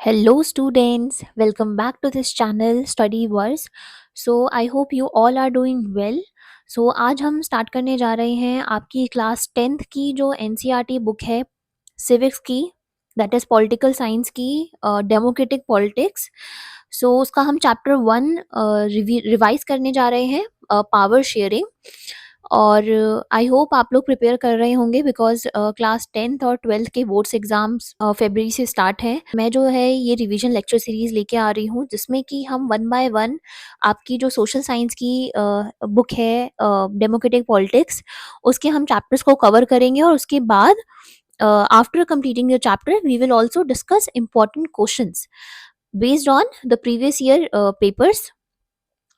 Hello, students. Welcome back to this channel Study Wars. So I hope you all are doing well. So आज हम start करने जा रहे हैं आपकी क्लास 10th की जो एनसीईआरटी बुक है सिविक्स की, दैट इज़ पॉलिटिकल साइंस की, डेमोक्रेटिक पॉलिटिक्स. सो उसका हम चैप्टर 1 रिवाइज करने जा रहे हैं, पावर शेयरिंग. और आई होप आप लोग प्रिपेयर कर रहे होंगे बिकॉज क्लास 10th और 12th के बोर्ड्स एग्जाम्स फरवरी से स्टार्ट हैं. मैं जो है ये रिवीजन लेक्चर सीरीज लेके आ रही हूँ जिसमें कि हम वन बाय वन आपकी जो सोशल साइंस की बुक है डेमोक्रेटिक पॉलिटिक्स, उसके हम चैप्टर्स को कवर करेंगे. और उसके बाद after completing the chapter we will also discuss important questions based on the previous year papers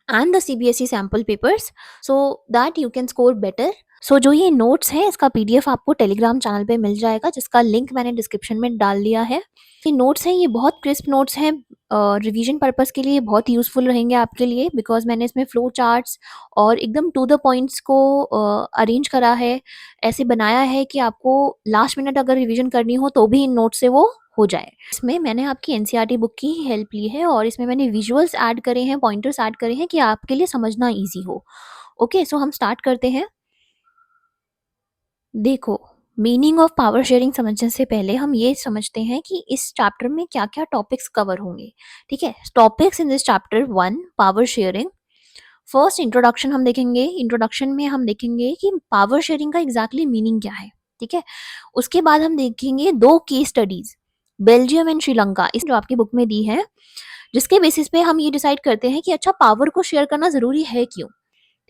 and the CBSE sample papers so that you can score better. सो जो ये notes हैं इसका पीडीएफ आपको टेलीग्राम चैनल पे मिल जाएगा जिसका link मैंने description में डाल दिया है. ये नोट्स हैं, ये बहुत क्रिस्प नोट्स हैं, रिवीजन पर्पस के लिए बहुत यूज़फुल रहेंगे आपके लिए बिकॉज मैंने इसमें फ्लो चार्ट्स और एकदम टू द पॉइंट्स को अरेंज करा है, ऐसे बनाया है कि आपको लास्ट मिनट अगर रिवीजन करनी हो तो भी इन नोट से वो हो जाए. इसमें मैंने आपकी एनसीईआरटी बुक की हेल्प ली है और इसमें मैंने विजुअल्स ऐड करे हैं, पॉइंटर्स ऐड करे हैं कि आपके लिए समझना ईजी हो. ओके, सो हम स्टार्ट करते हैं. देखो, मीनिंग ऑफ पावर शेयरिंग समझने से पहले हम ये समझते हैं कि इस चैप्टर में क्या क्या टॉपिक्स कवर होंगे. ठीक है, topics in this chapter 1 power sharing. First introduction हम देखेंगे. इंट्रोडक्शन में हम देखेंगे कि पावर शेयरिंग का एग्जैक्टली मीनिंग क्या है. ठीक है, उसके बाद हम देखेंगे 2 case studies, Belgium and Sri Lanka, इस जो आपकी बुक में दी है, जिसके बेसिस पे हम ये डिसाइड करते हैं कि अच्छा पावर को शेयर करना जरूरी है क्यों.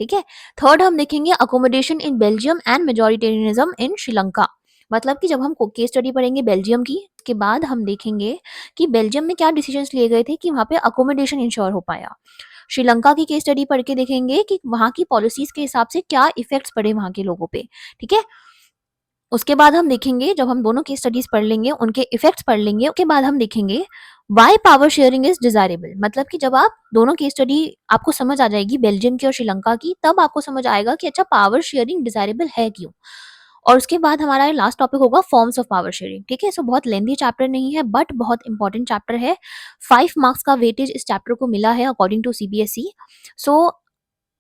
ठीक है, थर्ड हम देखेंगे accommodation in Belgium and majoritarianism in Sri Lanka. मतलब कि जब हम केस स्टडी पढ़ेंगे बेल्जियम की, उसके बाद हम देखेंगे कि बेल्जियम में क्या डिसीजंस लिए गए थे कि वहाँ पे अकोमोडेशन इंश्योर हो पाया. श्रीलंका की केस स्टडी पढ़ के देखेंगे कि वहाँ की पॉलिसीज के हिसाब से क्या इफेक्ट्स पड़े वहाँ के लोगों पे. ठीक है, उसके बाद हम देखेंगे, जब हम दोनों केस स्टडीज पढ़ लेंगे उनके इफेक्ट्स पढ़ लेंगे, उसके बाद हम देखेंगे why power sharing is desirable. मतलब कि जब आप दोनों केस स्टडी आपको समझ आ जाएगी बेल्जियम की और श्रीलंका की, तब आपको समझ आएगा कि अच्छा पावर शेयरिंग डिजायरेबल है क्यों. और उसके बाद हमारा लास्ट टॉपिक होगा फॉर्म्स ऑफ पावर शेयरिंग. ठीक है, सो बहुत लेंथी चैप्टर नहीं है बट बहुत इंपॉर्टेंट चैप्टर है. 5 मार्क्स का वेटेज इस चैप्टर को मिला है अकॉर्डिंग टू सीबीएसई. सो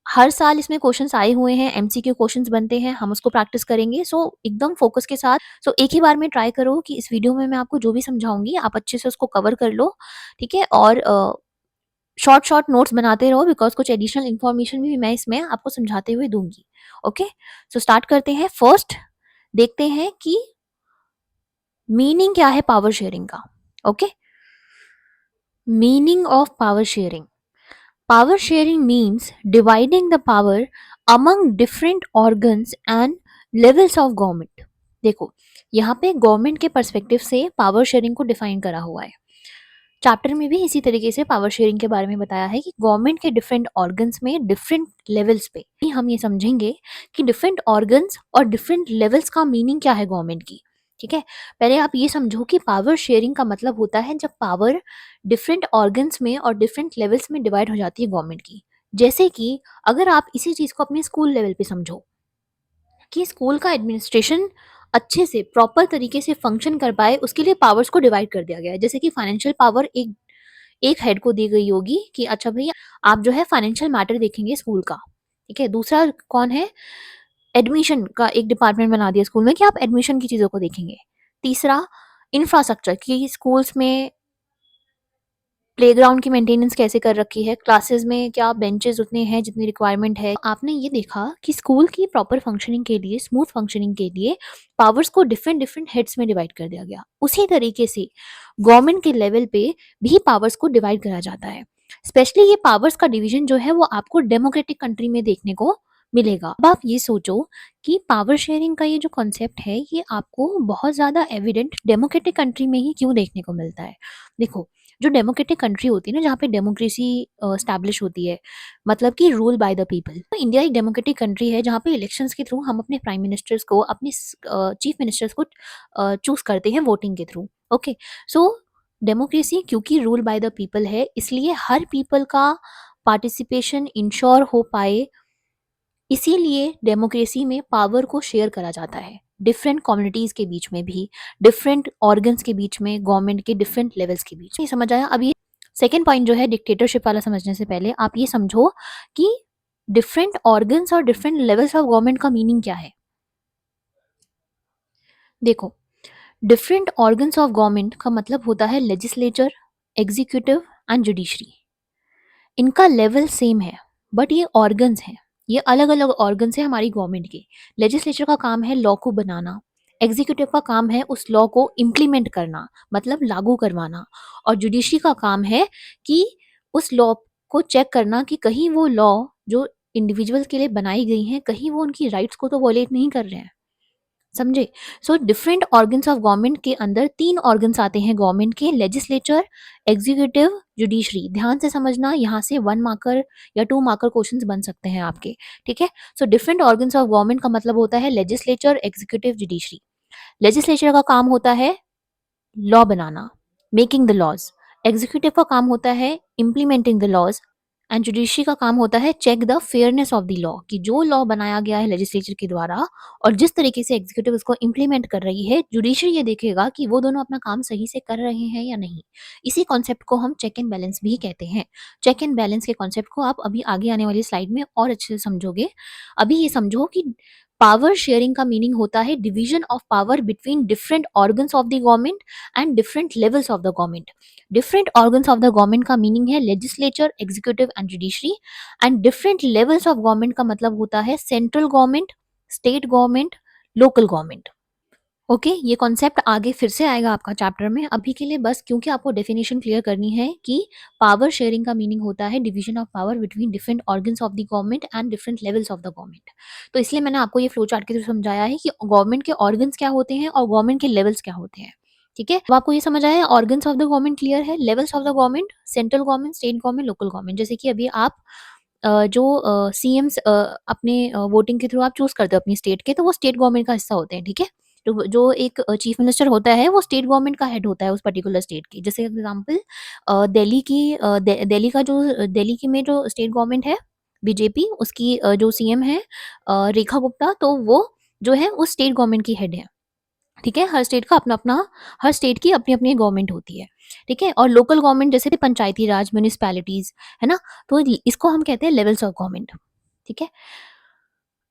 हर साल इसमें क्वेश्चंस आए हुए हैं, एमसीक्यू क्वेश्चंस बनते हैं, हम उसको प्रैक्टिस करेंगे. सो एकदम फोकस के साथ. सो एक ही बार में ट्राई करो कि इस वीडियो में मैं आपको जो भी समझाऊंगी आप अच्छे से उसको कवर कर लो. ठीक है, और शॉर्ट शॉर्ट नोट्स बनाते रहो बिकॉज कुछ एडिशनल इन्फॉर्मेशन भी मैं इसमें आपको समझाते हुए दूंगी. ओके, सो स्टार्ट करते हैं. फर्स्ट देखते हैं कि मीनिंग क्या है पावर शेयरिंग का. Okay, meaning of power sharing. Power sharing means dividing the power among different organs and levels of government. देखो, यहाँ पे गवर्नमेंट के पर्सपेक्टिव से पावर शेयरिंग को डिफाइन करा हुआ है. चैप्टर में भी इसी तरीके से पावर शेयरिंग के बारे में बताया है कि गवर्नमेंट के डिफरेंट ऑर्गन्स में डिफरेंट लेवल्स पे हम ये समझेंगे कि डिफरेंट ऑर्गन्स और डिफरेंट लेवल्स का मीनिंग क्या है गवर्नमेंट की. ठीक है, पहले आप ये समझो कि पावर शेयरिंग का मतलब होता है जब पावर डिफरेंट ऑर्गन्स में और डिफरेंट लेवल्स में डिवाइड हो जाती है गवर्नमेंट की. जैसे कि अगर आप इसी चीज को अपने स्कूल लेवल पे समझो कि स्कूल का एडमिनिस्ट्रेशन अच्छे से प्रॉपर तरीके से फंक्शन कर पाए, उसके लिए पावर्स को डिवाइड कर दिया गया है. जैसे कि फाइनेंशियल पावर एक एक हेड को दी गई होगी कि अच्छा भैया आप जो है फाइनेंशियल मैटर देखेंगे स्कूल का. ठीक है, दूसरा कौन है, एडमिशन का एक डिपार्टमेंट बना दिया स्कूल में कि आप एडमिशन की चीज़ों को देखेंगे. तीसरा इंफ्रास्ट्रक्चर की स्कूल्स में प्लेग्राउंड की मेंटेनेंस कैसे कर रखी है, क्लासेस में क्या बेंचेस उतने हैं जितनी रिक्वायरमेंट है. आपने ये देखा कि स्कूल की प्रॉपर फंक्शनिंग के लिए, स्मूथ फंक्शनिंग के लिए पावर्स को डिफरेंट डिफरेंट हेड्स में डिवाइड कर दिया गया. उसी तरीके से गवर्नमेंट के लेवल पे भी पावर्स को डिवाइड करा जाता है. स्पेशली ये पावर्स का डिवीजन जो है वो आपको डेमोक्रेटिक कंट्री में देखने को मिलेगा. अब आप ये सोचो कि पावर शेयरिंग का ये जो कॉन्सेप्ट है ये आपको बहुत ज़्यादा एविडेंट डेमोक्रेटिक कंट्री में ही क्यों देखने को मिलता है. देखो, जो डेमोक्रेटिक कंट्री होती है ना, जहाँ पे डेमोक्रेसी स्टैब्लिश होती है, मतलब कि रूल बाय द पीपल. तो इंडिया एक डेमोक्रेटिक कंट्री है जहाँ पे इलेक्शंस के थ्रू हम अपने प्राइम मिनिस्टर्स को, अपने चीफ मिनिस्टर्स को चूज करते हैं वोटिंग के थ्रू. ओके, सो डेमोक्रेसी क्योंकि रूल बाय द पीपल है इसलिए हर पीपल का पार्टिसिपेशन इंश्योर हो पाए, इसीलिए डेमोक्रेसी में पावर को शेयर करा जाता है. डिफरेंट कम्युनिटीज के बीच में भी, डिफरेंट ऑर्गन्स के बीच में, गवर्नमेंट के डिफरेंट लेवल्स के बीच में। समझ आया? अब ये सेकेंड पॉइंट जो है डिक्टेटरशिप वाला समझने से पहले आप ये समझो कि डिफरेंट ऑर्गन्स और डिफरेंट लेवल्स ऑफ गवर्नमेंट का मीनिंग क्या है। देखो, डिफरेंट ऑर्गन्स ऑफ गवर्नमेंट का मतलब होता है लेजिस्लेचर, एग्जीक्यूटिव एंड जुडिशरी। इनका लेवल सेम है बट ये ऑर्गन्स हैं, ये अलग अलग ऑर्गन्स हैं हमारी गवर्नमेंट के। लेजिस्लेचर का काम है लॉ को बनाना, एग्जीक्यूटिव का काम है उस लॉ को इम्प्लीमेंट करना, मतलब लागू करवाना, और जुडिशरी का काम है कि उस लॉ को चेक करना कि कहीं वो लॉ जो इंडिविजुअल्स के लिए बनाई गई हैं कहीं वो उनकी राइट्स को तो वॉलेट नहीं कर रहे हैं। समझे? So different organs of government के अंदर 3 ऑर्गन्स आते हैं गवर्नमेंट के, लेजिस्लेचर, एग्जीक्यूटिव, जुडिशरी। ध्यान से समझना, यहाँ से 1 मार्कर या 2 मार्कर क्वेश्चंस बन सकते हैं आपके, ठीक है? So different organs of government का मतलब होता है लेजिस्लेचर, एग्जीक्यूटिव, जुडिशरी। लेजिस्लेचर का काम होता है लॉ बनाना, मेकिंग द लॉज। एग्जीक्यूटिव का काम होता है implementing the laws, and judiciary का काम होता है check the fairness of the law, कि जो लॉ बनाया गया है लेजिस्लेचर के द्वारा और जिस तरीके से एग्जीक्यूटिव उसको इम्प्लीमेंट कर रही है, जुडिशरी ये देखेगा कि वो दोनों अपना काम सही से कर रहे हैं या नहीं। इसी कॉन्सेप्ट को हम चेक एंड बैलेंस भी कहते हैं। चेक एंड बैलेंस के कॉन्सेप्ट को आप अभी आगे आने वाली स्लाइड में और अच्छे से समझोगे। अभी ये समझो कि पावर शेयरिंग का मीनिंग होता है division of power between different organs of the government and different levels of the government. Different organs of the government का मीनिंग है legislature, executive and judiciary, and different levels of government का मतलब होता है central government, state government, local government. Okay, ये concept आगे फिर से आएगा आपका चैप्टर में। अभी के लिए बस क्योंकि आपको डेफिनेशन क्लियर करनी है कि पावर शेयरिंग का मीनिंग होता है division of power between different organs of the government and different levels of the government. तो इसलिए मैंने आपको ये फ्लो चार्ट के थ्रू समझाया है कि गवर्नमेंट के ऑर्गन्स क्या होते हैं और गवर्नमेंट के लेवल्स क्या होते हैं। ठीक है, अब आपको ये समझ आया organs of the government clear है, levels of the government, central government, state government, local government. जैसे कि अभी आप जो सीएम्स अपने वोटिंग के थ्रू आप चूज करते हो अपनी स्टेट के, तो वो स्टेट गवर्नमेंट का हिस्सा होते हैं। ठीक है, तो जो एक चीफ मिनिस्टर होता है वो स्टेट गवर्नमेंट का हेड होता है उस पर्टिकुलर स्टेट की। जैसे एग्जांपल दिल्ली की दिल्ली का जो दिल्ली की में जो स्टेट गवर्नमेंट है बीजेपी, उसकी जो सीएम है रेखा गुप्ता, तो वो जो है उस स्टेट गवर्नमेंट की हेड है। ठीक है, हर स्टेट का अपना अपना, हर स्टेट की अपनी अपनी गवर्नमेंट होती है। ठीक है, और लोकल गवर्नमेंट जैसे पंचायती राज, म्यूनिसपैलिटीज, है ना, तो इसको हम कहते हैं लेवल्स ऑफ गवर्नमेंट। ठीक है,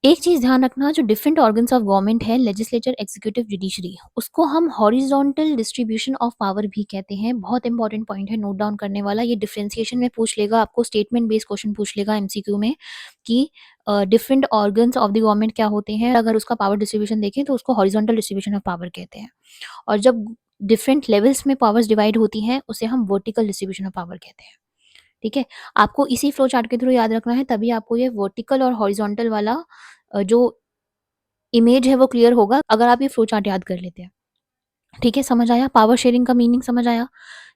एक चीज ध्यान रखना, जो डिफरेंट ऑर्गन्स ऑफ गवर्नमेंट है लेजिस्लेचर, एग्जीक्यूटिव, जुडिशरी, उसको हम हॉरिजॉन्टल डिस्ट्रीब्यूशन ऑफ पावर भी कहते हैं। बहुत इंपॉर्टेंट पॉइंट है, नोट डाउन करने वाला। ये डिफरेंशिएशन में पूछ लेगा आपको, स्टेटमेंट बेस्ड क्वेश्चन पूछ लेगा एमसीक्यू में कि different organs of the government क्या होते हैं। अगर उसका पावर डिस्ट्रीब्यूशन देखें तो उसको हॉरिजॉन्टल डिस्ट्रीब्यूशन ऑफ पावर कहते हैं, और जब डिफरेंट लेवल्स में पावर्स डिवाइड होती हैं उसे हम वर्टिकल डिस्ट्रीब्यूशन ऑफ पावर कहते हैं। ठीक है, आपको इसी फ्लो चार्ट के थ्रू याद रखना है, तभी आपको ये वर्टिकल और हॉरिजॉन्टल वाला जो इमेज है वो क्लियर होगा अगर आप ये फ्लो चार्ट याद कर लेते हैं। ठीक है, समझ आया? पावर शेयरिंग का मीनिंग समझ आया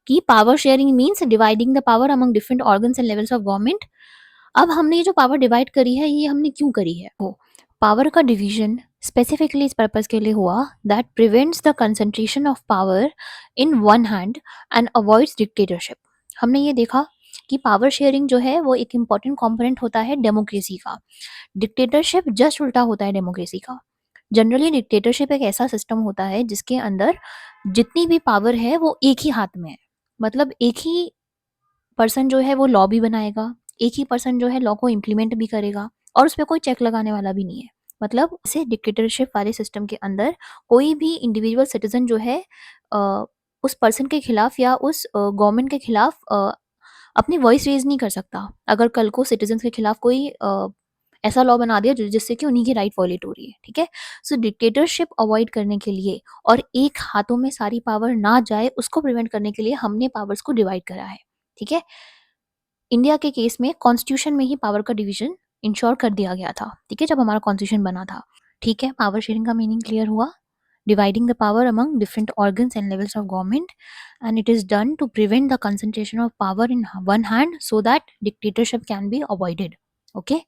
कि power sharing means dividing the power among different organs and levels of government. अब हमने ये जो पावर डिवाइड करी है ये हमने क्यों करी है? वो पावर का डिवीजन स्पेसिफिकली इस पर्पज के लिए हुआ that prevents the concentration of power in one hand and avoids dictatorship. हमने ये देखा कि पावर शेयरिंग जो है वो एक इम्पॉर्टेंट कंपोनेंट होता है डेमोक्रेसी का। डिक्टेटरशिप जस्ट उल्टा होता है डेमोक्रेसी का। जनरली डिक्टेटरशिप एक ऐसा सिस्टम होता है जिसके अंदर जितनी भी पावर है वो एक ही हाथ में है, मतलब एक ही पर्सन जो है वो लॉ भी बनाएगा, एक ही पर्सन जो है लॉ को इम्प्लीमेंट भी करेगा, और उस पर कोई चेक लगाने वाला भी नहीं है। मतलब इसे डिक्टेटरशिप वाले सिस्टम के अंदर कोई भी इंडिविजुअल सिटीजन जो है उस पर्सन के खिलाफ या उस गवर्नमेंट के खिलाफ अपनी वॉइस रेज नहीं कर सकता। अगर कल को सिटीजन के खिलाफ कोई ऐसा लॉ बना दिया जिससे कि उन्हीं की राइट वॉलेट हो रही है। ठीक है, सो डिक्टेटरशिप अवॉइड करने के लिए और एक हाथों में सारी पावर ना जाए उसको प्रिवेंट करने के लिए हमने पावर्स को डिवाइड करा है। ठीक है, इंडिया के केस में कॉन्स्टिट्यूशन में ही पावर का डिवीजन इंश्योर कर दिया गया था। ठीक है, जब हमारा कॉन्स्टिट्यूशन बना था। ठीक है, पावर शेयरिंग का मीनिंग क्लियर हुआ, dividing the power among different organs and levels of government, and it is done to prevent the concentration of power in one hand so that dictatorship can be avoided. Okay,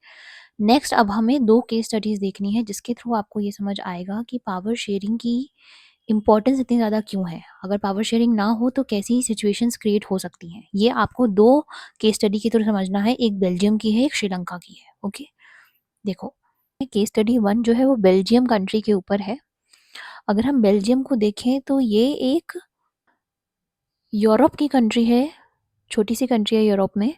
next अब हमें 2 case studies देखनी है जिसके through आपको ये समझ आएगा कि पावर शेयरिंग की इंपॉर्टेंस इतनी ज़्यादा क्यों है, अगर पावर शेयरिंग ना हो तो कैसी सिचुएशंस क्रिएट हो सकती हैं। ये आपको 2 केस स्टडी के थ्रू समझना है, एक बेल्जियम की है, एक श्रीलंका की है। ओके, देखो केस स्टडी 1 जो है वो बेल्जियम कंट्री के ऊपर है। अगर हम बेल्जियम को देखें तो ये एक यूरोप की कंट्री है, छोटी सी कंट्री है यूरोप में,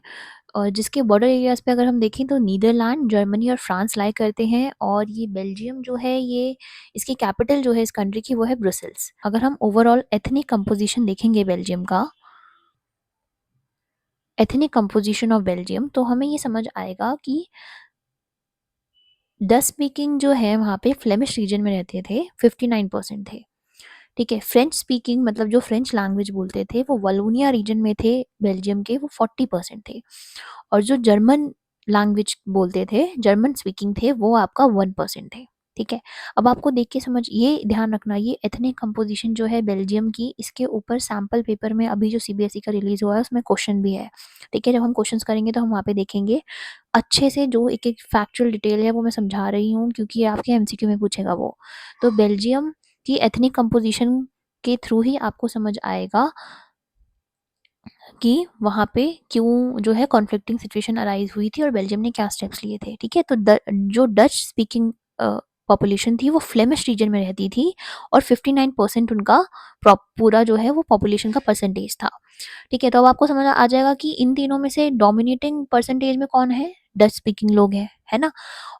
और जिसके बॉर्डर एरियाज़ पे अगर हम देखें तो नीदरलैंड, जर्मनी और फ्रांस लाई करते हैं, और ये बेल्जियम जो है ये इसकी कैपिटल जो है इस कंट्री की वो है ब्रुसेल्स। अगर हम ओवरऑल एथनिक कंपोजिशन देखेंगे बेल्जियम का, एथनिक कंपोजिशन ऑफ बेल्जियम, तो हमें ये समझ आएगा कि डच स्पीकिंग जो है वहाँ पे फ्लेमिश रीजन में रहते थे 59% थे। ठीक है, फ्रेंच स्पीकिंग मतलब जो फ्रेंच लैंग्वेज बोलते थे वो वलोनिया रीजन में थे बेल्जियम के, वो 40% थे। और जो जर्मन लैंग्वेज बोलते थे, जर्मन स्पीकिंग थे, वो आपका 1% थे। ठीक है, अब आपको देख के समझ ये ध्यान रखना, ये एथनिक कंपोजिशन जो है बेल्जियम की, इसके ऊपर सैम्पल पेपर में अभी जो सीबीएसई का रिलीज हुआ है उसमें क्वेश्चन भी है। ठीक है, जब हम क्वेश्चंस करेंगे तो हम वहाँ पे देखेंगे अच्छे से, जो एक एक फैक्चुअल डिटेल है वो मैं समझा रही हूँ क्योंकि आपके एमसीक्यू में पूछेगा वो। तो बेल्जियम की एथनिक कंपोजिशन के थ्रू ही आपको समझ आएगा कि वहाँ पे क्यों जो है कॉन्फ्लिक्टिंग सिचुएशन अराइज हुई थी और बेल्जियम ने क्या स्टेप्स लिए थे। ठीक है, तो जो डच स्पीकिंग पॉपुलेशन थी वो फ्लेमिश रीजन में रहती थी, और 59% उनका पूरा जो है वो पॉपुलेशन का परसेंटेज था। ठीक है, तो अब आपको समझ आ जाएगा कि इन तीनों में से डोमिनेटिंग परसेंटेज में कौन है, डच स्पीकिंग लोग हैं, है ना।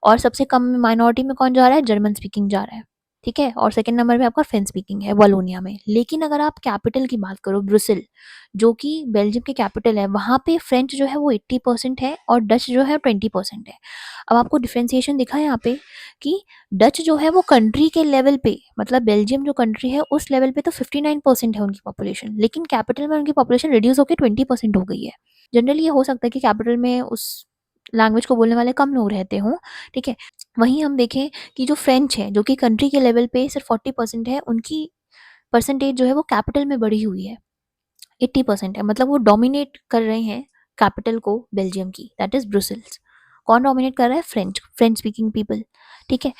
और सबसे कम माइनॉरिटी में कौन जा रहा है, जर्मन स्पीकिंग जा रहा है। ठीक है, और सेकंड नंबर पे आपका फ्रेंच स्पीकिंग है वलोनिया में। लेकिन अगर आप कैपिटल की बात करो, ब्रुसेल जो कि बेल्जियम की कैपिटल है, वहाँ पे फ्रेंच जो है वो 80% है और डच जो है 20% है। अब आपको डिफ्रेंसिएशन दिखा है यहाँ पे कि डच जो है वो कंट्री के लेवल पे, मतलब बेल्जियम जो कंट्री है उस लेवल पे तो 59% है उनकी पॉपुलेशन, लेकिन कैपिटल में उनकी पॉपुलेशन रिड्यूस होकर 20% हो गई है। जनरली ये हो सकता है कि कैपिटल में उस लैंग्वेज को बोलने वाले कम लोग रहते हों। ठीक है, वहीं हम देखें कि जो फ्रेंच है जो कि कंट्री के लेवल पे सिर्फ 40% है, उनकी परसेंटेज जो है वो कैपिटल में बढ़ी हुई है, 80% है, मतलब वो डोमिनेट कर रहे हैं कैपिटल को बेल्जियम की, दैट इज ब्रुसेल्स। कौन डोमिनेट कर रहा है, फ्रेंच, फ्रेंच स्पीकिंग पीपल। ठीक है,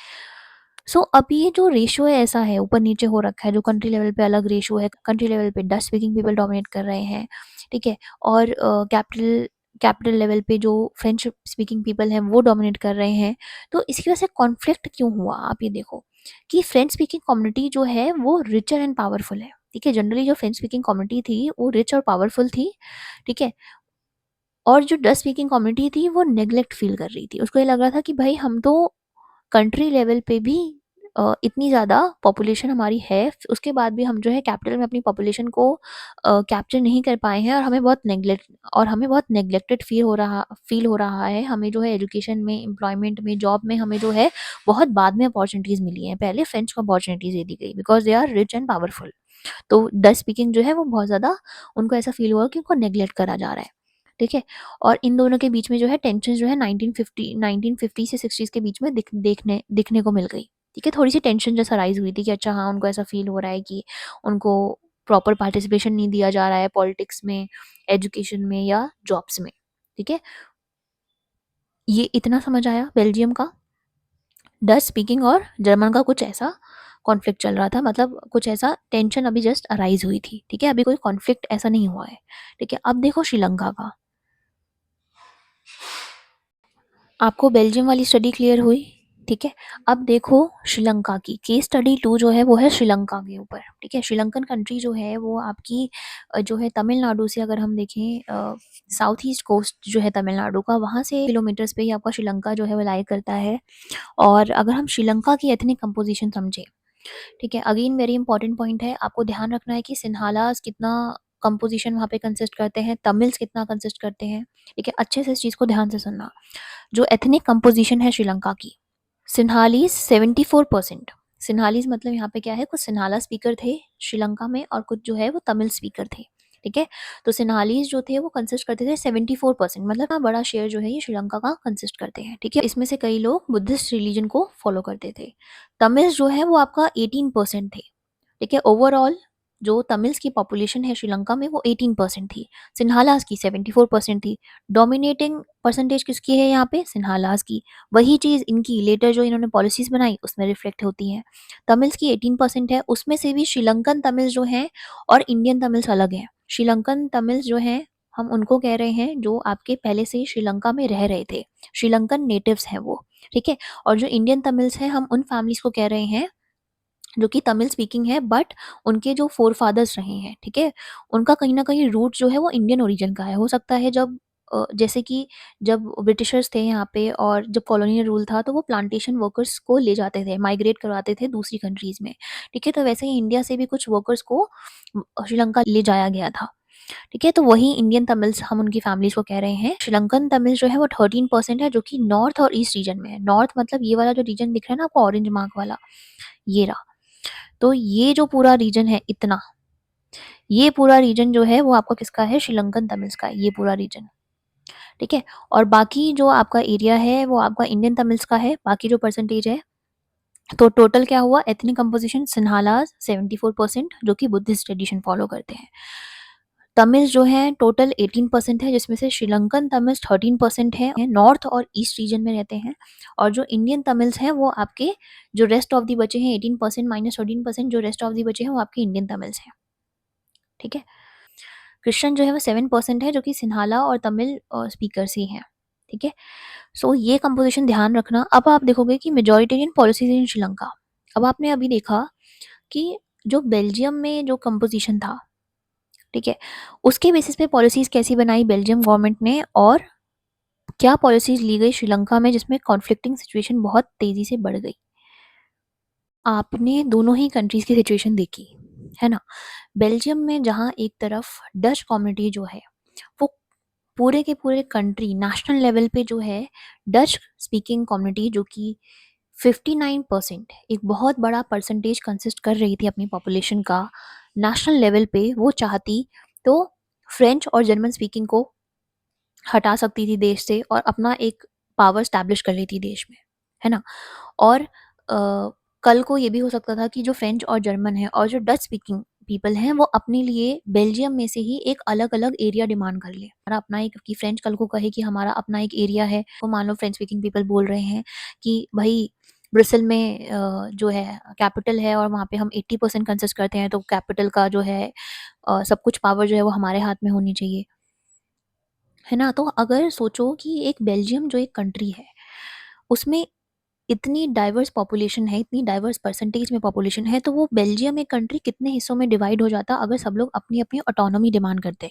सो अब ये जो रेशियो है ऐसा है, ऊपर नीचे हो रखा है, जो कंट्री लेवल पे अलग रेशियो है, कंट्री लेवल पे डच स्पीकिंग पीपल डोमिनेट कर रहे हैं। ठीक है, और कैपिटल कैपिटल लेवल पे जो फ्रेंच स्पीकिंग पीपल हैं वो डोमिनेट कर रहे हैं। तो इसकी वजह से कॉन्फ्लिक्ट क्यों हुआ, आप ये देखो कि फ्रेंच स्पीकिंग कम्युनिटी जो है वो रिचर एंड पावरफुल है। ठीक है, जनरली जो फ्रेंच स्पीकिंग कम्युनिटी थी वो रिच और पावरफुल थी। ठीक है, और जो डच स्पीकिंग कम्युनिटी थी वो नेग्लेक्ट फील कर रही थी, उसको ये लग रहा था कि भाई हम तो कंट्री लेवल पे भी इतनी ज़्यादा पॉपुलेशन हमारी है, उसके बाद भी हम जो है कैपिटल में अपनी पॉपुलेशन को कैप्चर नहीं कर पाए हैं, और हमें बहुत नेग्लेक्टेड फील हो रहा है। हमें जो है एजुकेशन में, एम्प्लॉयमेंट में, जॉब में हमें जो है बहुत बाद में अपॉर्चुनिटीज़ मिली हैं, पहले फ्रेंच को अपॉर्चुनिटीज़ दे दी गई because they are rich and powerful. तो डच स्पीकिंग जो है वो बहुत ज़्यादा उनको ऐसा फील हुआ कि उनको नेग्लेक्ट करा जा रहा है। ठीक है, और इन दोनों के बीच में जो है टेंशन जो है 1950 से 60s के बीच में दिखने को मिल गई। ठीक है, थोड़ी सी टेंशन जैसा राइज हुई थी कि अच्छा हाँ, उनको ऐसा फील हो रहा है कि उनको प्रॉपर पार्टिसिपेशन नहीं दिया जा रहा है पॉलिटिक्स में, एजुकेशन में या जॉब्स में। ठीक है, ये इतना समझ आया बेल्जियम का। डच स्पीकिंग और जर्मन का कुछ ऐसा कॉन्फ्लिक्ट चल रहा था, मतलब कुछ ऐसा टेंशन अभी जस्ट अराइज हुई थी। ठीक है, अभी कोई कॉन्फ्लिक्ट ऐसा नहीं हुआ है। ठीक है, अब देखो श्रीलंका का। आपको बेल्जियम वाली स्टडी क्लियर हुई। ठीक है, अब देखो श्रीलंका की केस स्टडी 2 जो है वो है श्रीलंका के ऊपर। ठीक है, श्रीलंकन कंट्री जो है वो आपकी जो है तमिलनाडु से, अगर हम देखें साउथ ईस्ट कोस्ट जो है तमिलनाडु का, वहाँ से किलोमीटर्स पे ही आपका श्रीलंका जो है वो लाई करता है। और अगर हम श्रीलंका की एथनिक कंपोजिशन समझें, ठीक है, अगेन वेरी इंपॉर्टेंट पॉइंट है, आपको ध्यान रखना है कि सिन्हालास कितना कंपोजिशन वहाँ पे कंसिस्ट करते हैं, तमिल्स कितना कंसिस्ट करते हैं। ठीक है, अच्छे से इस चीज़ को ध्यान से सुनना। जो एथनिक कंपोजिशन है श्रीलंका की, सिन्हालीज 74%। सिन्हालीज मतलब यहाँ पे क्या है, कुछ सिन्हाला स्पीकर थे श्रीलंका में और कुछ जो है वो तमिल स्पीकर थे। ठीक है, तो सिन्हालीज जो थे वो कंसिस्ट करते थे 74%, मतलब हाँ, बड़ा शेयर जो है ये श्रीलंका का कंसिस्ट करते हैं। ठीक है, इसमें से कई लोग बुद्धिस्ट रिलीजन को फॉलो करते थे। तमिल जो है वो आपका 18% थे। ठीक है, ओवरऑल जो तमिल्स की पॉपुलेशन है श्रीलंका में वो 18% थी, सिन्हालास की 74% थी। डोमिनेटिंग परसेंटेज किसकी है यहाँ पे, सिन्हालास की। वही चीज़ इनकी लेटर जो इन्होंने पॉलिसीज बनाई उसमें रिफ्लेक्ट होती है। तमिल्स की 18% है, उसमें से भी श्रीलंकन तमिल्स जो हैं और इंडियन तमिल्स अलग हैं। श्रीलंकन तमिल्स जो हैं हम उनको कह रहे हैं जो आपके पहले से ही श्रीलंका में रह रहे थे, श्रीलंकन नेटिव्स हैं वो। ठीक है, और जो इंडियन तमिल्स हैं हम उन फैमिलीज को कह रहे हैं जो कि तमिल स्पीकिंग है, बट उनके जो फ़ोरफ़ादर्स रहे हैं, ठीक है? उनका कहीं न कहीं रूट जो है वो इंडियन ओरिजिन का है। हो सकता है जब जैसे कि जब ब्रिटिशर्स थे यहाँ पे और जब कॉलोनियल रूल था, तो वो प्लांटेशन वर्कर्स को ले जाते थे, माइग्रेट करवाते थे दूसरी कंट्रीज़ में, ठीक है? तो वैसे ही इंडिया से भी कुछ वर्कर्स को श्रीलंका ले जाया गया था, ठीक है? तो वही इंडियन तमिल्स हम उनकी फैमिलीज़ को कह रहे हैं। श्रीलंकन तमिल जो है वो 13% है, जो कि नॉर्थ और ईस्ट रीजन में है। नॉर्थ मतलब ये वाला जो रीजन दिख रहा है ना आपको ऑरेंज मार्क वाला, ये रहा। तो ये जो पूरा रीजन है इतना, ये पूरा रीजन जो है वो आपका किसका है? श्रीलंकन तमिल्स का है, ये पूरा रीजन, ठीक है? और बाकी जो आपका एरिया है वो आपका इंडियन तमिल्स का है, बाकी जो परसेंटेज है। तो टोटल क्या हुआ? एथनिक कंपोजिशन सिन्हालास 74%, जो कि बुद्धिस्ट ट्रेडिशन फॉलो करते हैं। तमिल्स जो है टोटल 18% है, जिसमें से श्रीलंकन तमिल्स 13% है, नॉर्थ और ईस्ट रीजन में रहते हैं। और जो इंडियन तमिल्स हैं वो आपके जो रेस्ट ऑफ दी बचे हैं 18% माइनस 13%, जो रेस्ट ऑफ दी बचे हैं वो आपके इंडियन तमिल्स हैं, ठीक है? क्रिश्चियन जो है वो 7% है, जो कि सिन्हाला और तमिल स्पीकर्स ही हैं, ठीक है? सो ये कंपोजिशन ध्यान रखना। अब आप देखोगे कि मेजॉरिटेरियन पॉलिसीज इन श्रीलंका। अब आपने अभी देखा कि जो बेल्जियम में जो कंपोजिशन था, ठीक है, उसके बेसिस पे पॉलिसीज कैसी बनाई बेल्जियम गवर्नमेंट ने, और क्या पॉलिसीज ली गई श्रीलंका में जिसमें कॉन्फ्लिक्टिंग सिचुएशन बहुत तेजी से बढ़ गई। आपने दोनों ही कंट्रीज की सिचुएशन देखी है ना। बेल्जियम में जहाँ एक तरफ डच कम्युनिटी जो है वो पूरे के पूरे कंट्री नेशनल लेवल पे जो है डच स्पीकिंग कम्युनिटी, जो कि 59% एक बहुत बड़ा परसेंटेज कंसिस्ट कर रही थी अपनी पॉपुलेशन का नेशनल लेवल पे, वो चाहती तो फ्रेंच और जर्मन स्पीकिंग को हटा सकती थी देश से और अपना एक पावर स्टैब्लिश कर लेती देश में, है ना। और कल को ये भी हो सकता था कि जो फ्रेंच और जर्मन है और जो डच स्पीकिंग पीपल हैं वो अपने लिए बेल्जियम में से ही एक अलग अलग एरिया डिमांड कर ले, हमारा अपना एक, कि फ्रेंच कल को कहे कि हमारा अपना एक एरिया है, तो मान लो फ्रेंच स्पीकिंग पीपल बोल रहे हैं कि भाई ब्रिसल में जो है कैपिटल है और वहाँ पे हम 80% कंसिस्ट करते हैं, तो कैपिटल का जो है सब कुछ पावर जो है वो हमारे हाथ में होनी चाहिए, है ना। तो अगर सोचो कि एक बेल्जियम जो एक कंट्री है उसमें इतनी डाइवर्स पॉपुलेशन है, इतनी डाइवर्स परसेंटेज में पॉपुलेशन है, तो वो बेल्जियम एक कंट्री कितने हिस्सों में डिवाइड हो जाता अगर सब लोग अपनी अपनी ऑटोनॉमी डिमांड करते,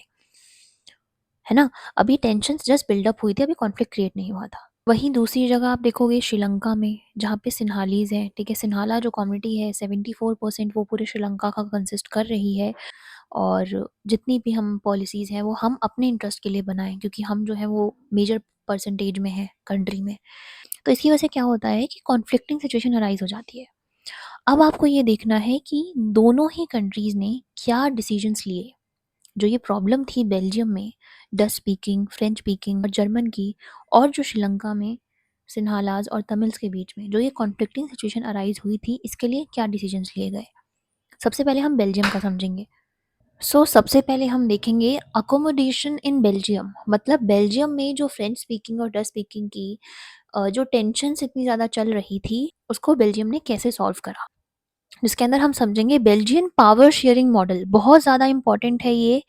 है ना। अभी टेंशन जस्ट बिल्डअप हुई थी, अभी कॉन्फ्लिक्ट क्रिएट नहीं हुआ था। वहीं दूसरी जगह आप देखोगे श्रीलंका में, जहाँ पे सिन्हालीज हैं, ठीक है, सिन्हाला जो कम्युनिटी है 74% वो पूरे श्रीलंका का कंसिस्ट कर रही है। और जितनी भी हम पॉलिसीज़ हैं वो हम अपने इंटरेस्ट के लिए बनाएं, क्योंकि हम जो है वो मेजर परसेंटेज में है कंट्री में। तो इसकी वजह से क्या होता है कि कॉन्फ्लिक्टिंग सिचुएशन अराइज हो जाती है। अब आपको ये देखना है कि दोनों ही कंट्रीज़ ने क्या डिसीजंस लिए। जो ये प्रॉब्लम थी बेल्जियम में डच स्पीकिंग, फ्रेंच स्पीकिंग और जर्मन की, और जो श्रीलंका में सिन्हालाज और तमिल्स के बीच में जो ये कॉन्फ्लिक्टिंग सिचुएशन अराइज हुई थी, इसके लिए क्या डिसीजंस लिए गए। सबसे पहले हम बेल्जियम का समझेंगे। सबसे पहले हम देखेंगे अकोमोडेशन इन बेल्जियम, मतलब बेल्जियम में जो फ्रेंच स्पीकिंग और डच स्पीकिंग की जो टेंशन्स इतनी ज़्यादा चल रही थी, उसको बेल्जियम ने कैसे सॉल्व करा। जिसके अंदर हम समझेंगे बेल्जियन पावर शेयरिंग मॉडल, बहुत ज़्यादा इंपॉर्टेंट है ये।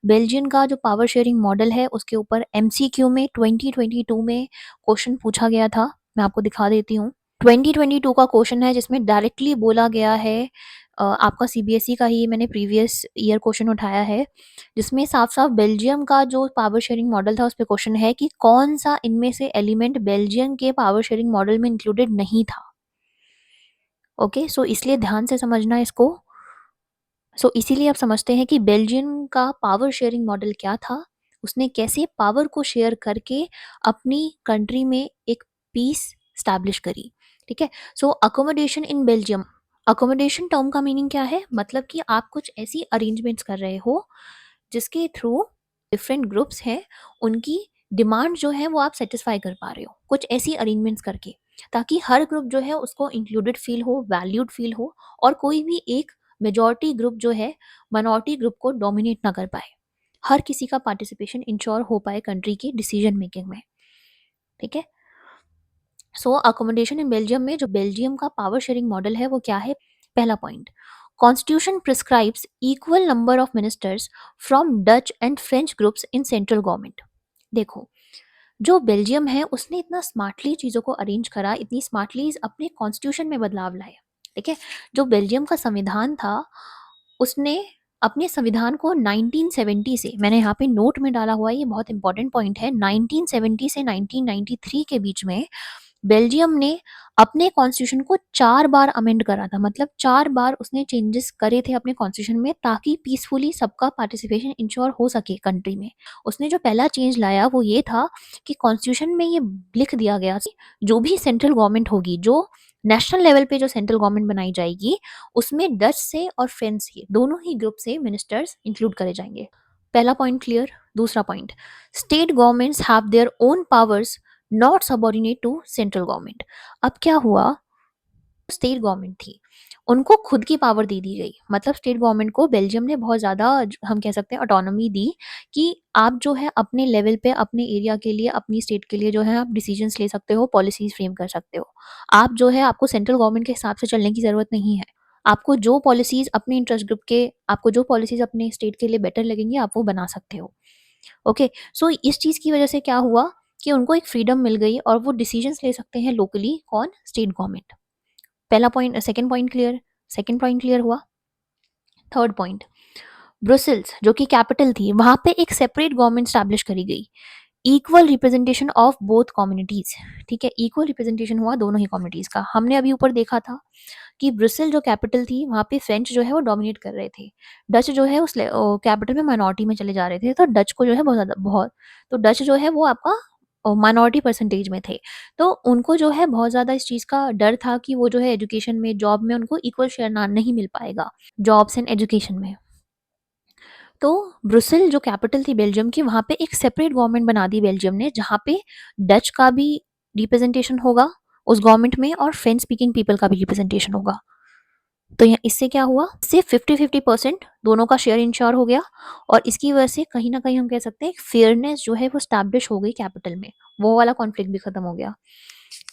बेल्जियन का जो पावर शेयरिंग मॉडल है उसके ऊपर एमसीक्यू में 2022 में क्वेश्चन पूछा गया था, मैं आपको दिखा देती हूँ। 2022 का क्वेश्चन है जिसमें डायरेक्टली बोला गया है, आपका सीबीएसई का ही मैंने प्रीवियस ईयर क्वेश्चन उठाया है, जिसमें साफ साफ बेल्जियम का जो पावर शेयरिंग मॉडल था उस पर क्वेश्चन है कि कौन सा इनमें से एलिमेंट बेल्जियम के पावर शेयरिंग मॉडल में इंक्लूडेड नहीं था। ओके, सो इसलिए ध्यान से समझना इसको। इसीलिए आप समझते हैं कि बेल्जियम का पावर शेयरिंग मॉडल क्या था, उसने कैसे पावर को शेयर करके अपनी कंट्री में एक पीस स्टैब्लिश करी, ठीक है। Accommodation in Belgium, accommodation term का मीनिंग क्या है, मतलब कि आप कुछ ऐसी अरेंजमेंट्स कर रहे हो जिसके थ्रू डिफरेंट ग्रुप्स हैं उनकी डिमांड जो है वो आप सेटिस्फाई कर पा रहे हो, कुछ ऐसी अरेंजमेंट्स करके, ताकि हर ग्रुप जो है उसको इंक्लूडेड फील हो, वैल्यूड फील हो, और कोई भी एक मेजॉरिटी ग्रुप जो है माइनॉरिटी ग्रुप को डोमिनेट ना कर पाए, हर किसी का पार्टिसिपेशन इंश्योर हो पाए कंट्री की डिसीजन मेकिंग में, ठीक है। अकोमोडेशन इन बेल्जियम में जो बेल्जियम का पावर शेयरिंग मॉडल है वो क्या है। पहला point, constitution prescribes equal number of ministers from Dutch and French groups in central government. देखो, जो बेल्जियम है उसने इतना स्मार्टली चीज़ों को अरेंज करा, इतनी स्मार्टली अपने कॉन्स्टिट्यूशन में बदलाव लाए, ठीक है। जो बेल्जियम का संविधान था, उसने अपने संविधान को 1970 से, मैंने यहाँ पे नोट में डाला हुआ है, ये बहुत इंपॉर्टेंट पॉइंट है, 1970 से 1993 के बीच में बेल्जियम ने अपने कॉन्स्टिट्यूशन को 4 बार अमेंड करा था। मतलब 4 बार उसने चेंजेस करे थे अपने कॉन्स्टिट्यूशन में, ताकि पीसफुली सबका पार्टिसिपेशन इंश्योर हो सके कंट्री में। उसने जो पहला चेंज लाया वो ये था कि कॉन्स्टिट्यूशन में ये लिख दिया गया कि जो भी सेंट्रल गवर्नमेंट होगी, जो नेशनल लेवल पे जो सेंट्रल गवर्नमेंट बनाई जाएगी, उसमें डच से और फ्रेंच से, दोनों ही ग्रुप से मिनिस्टर्स इंक्लूड करे जाएंगे। पहला पॉइंट क्लियर। दूसरा point, state governments have their own powers not subordinate to central government. अब क्या हुआ, स्टेट गवर्नमेंट थी, उनको खुद की पावर दे दी गई। मतलब स्टेट गवर्नमेंट को बेल्जियम ने बहुत ज़्यादा, हम कह सकते हैं, ऑटोनॉमी दी कि आप जो है अपने लेवल पे, अपने एरिया के लिए, अपनी स्टेट के लिए जो है आप डिसीजंस ले सकते हो, पॉलिसीज फ्रेम कर सकते हो। आप जो है, आपको सेंट्रल गवर्नमेंट के हिसाब से चलने की ज़रूरत नहीं है। आपको जो पॉलिसीज अपने इंटरेस्ट ग्रुप के, आपको जो पॉलिसीज अपने स्टेट के लिए बेटर लगेंगी, आप वो बना सकते हो। ओके, सो इस चीज़ की वजह से क्या हुआ कि उनको एक फ्रीडम मिल गई और वो डिसीजंस ले सकते हैं लोकली। कौन? State government. पहला point, second point clear. Second point clear हुआ। थर्ड पॉइंट, ब्रुसेल्स जो कि कैपिटल थी, वहां पे एक सेपरेट गवर्नमेंट स्टैब्लिश करी गई। Equal representation of both communities. ठीक है, इक्वल रिप्रेजेंटेशन हुआ दोनों ही कम्युनिटीज का। हमने अभी ऊपर देखा था कि ब्रुसेल जो कैपिटल थी, वहां पे फ्रेंच जो है वो डोमिनेट कर रहे थे, डच जो है उस कैपिटल में माइनॉरिटी में चले जा रहे थे, तो डच को जो है बहुत ज्यादा, बहुत, तो डच जो है वो आपका माइनॉरिटी परसेंटेज में थे। तो उनको जो है बहुत ज़्यादा इस चीज़ का डर था कि वो जो है एजुकेशन में, जॉब में उनको इक्वल शेयर ना नहीं मिल पाएगा, जॉब्स एंड एजुकेशन में। तो ब्रुसेल जो कैपिटल थी बेल्जियम की, वहाँ पे एक सेपरेट गवर्नमेंट बना दी बेल्जियम ने, जहाँ पे डच का भी रिप्रेजेंटेशन होगा उस गवर्नमेंट में और फ्रेंच स्पीकिंग पीपल का भी रिप्रेजेंटेशन होगा। तो यहाँ इससे क्या हुआ, इससे 50-50% दोनों का शेयर इंश्योर हो गया, और इसकी वजह से कहीं ना कहीं हम कह सकते हैं फेयरनेस जो है वो स्टैब्लिश हो गई कैपिटल में, वो वाला कॉन्फ्लिक्ट भी खत्म हो गया।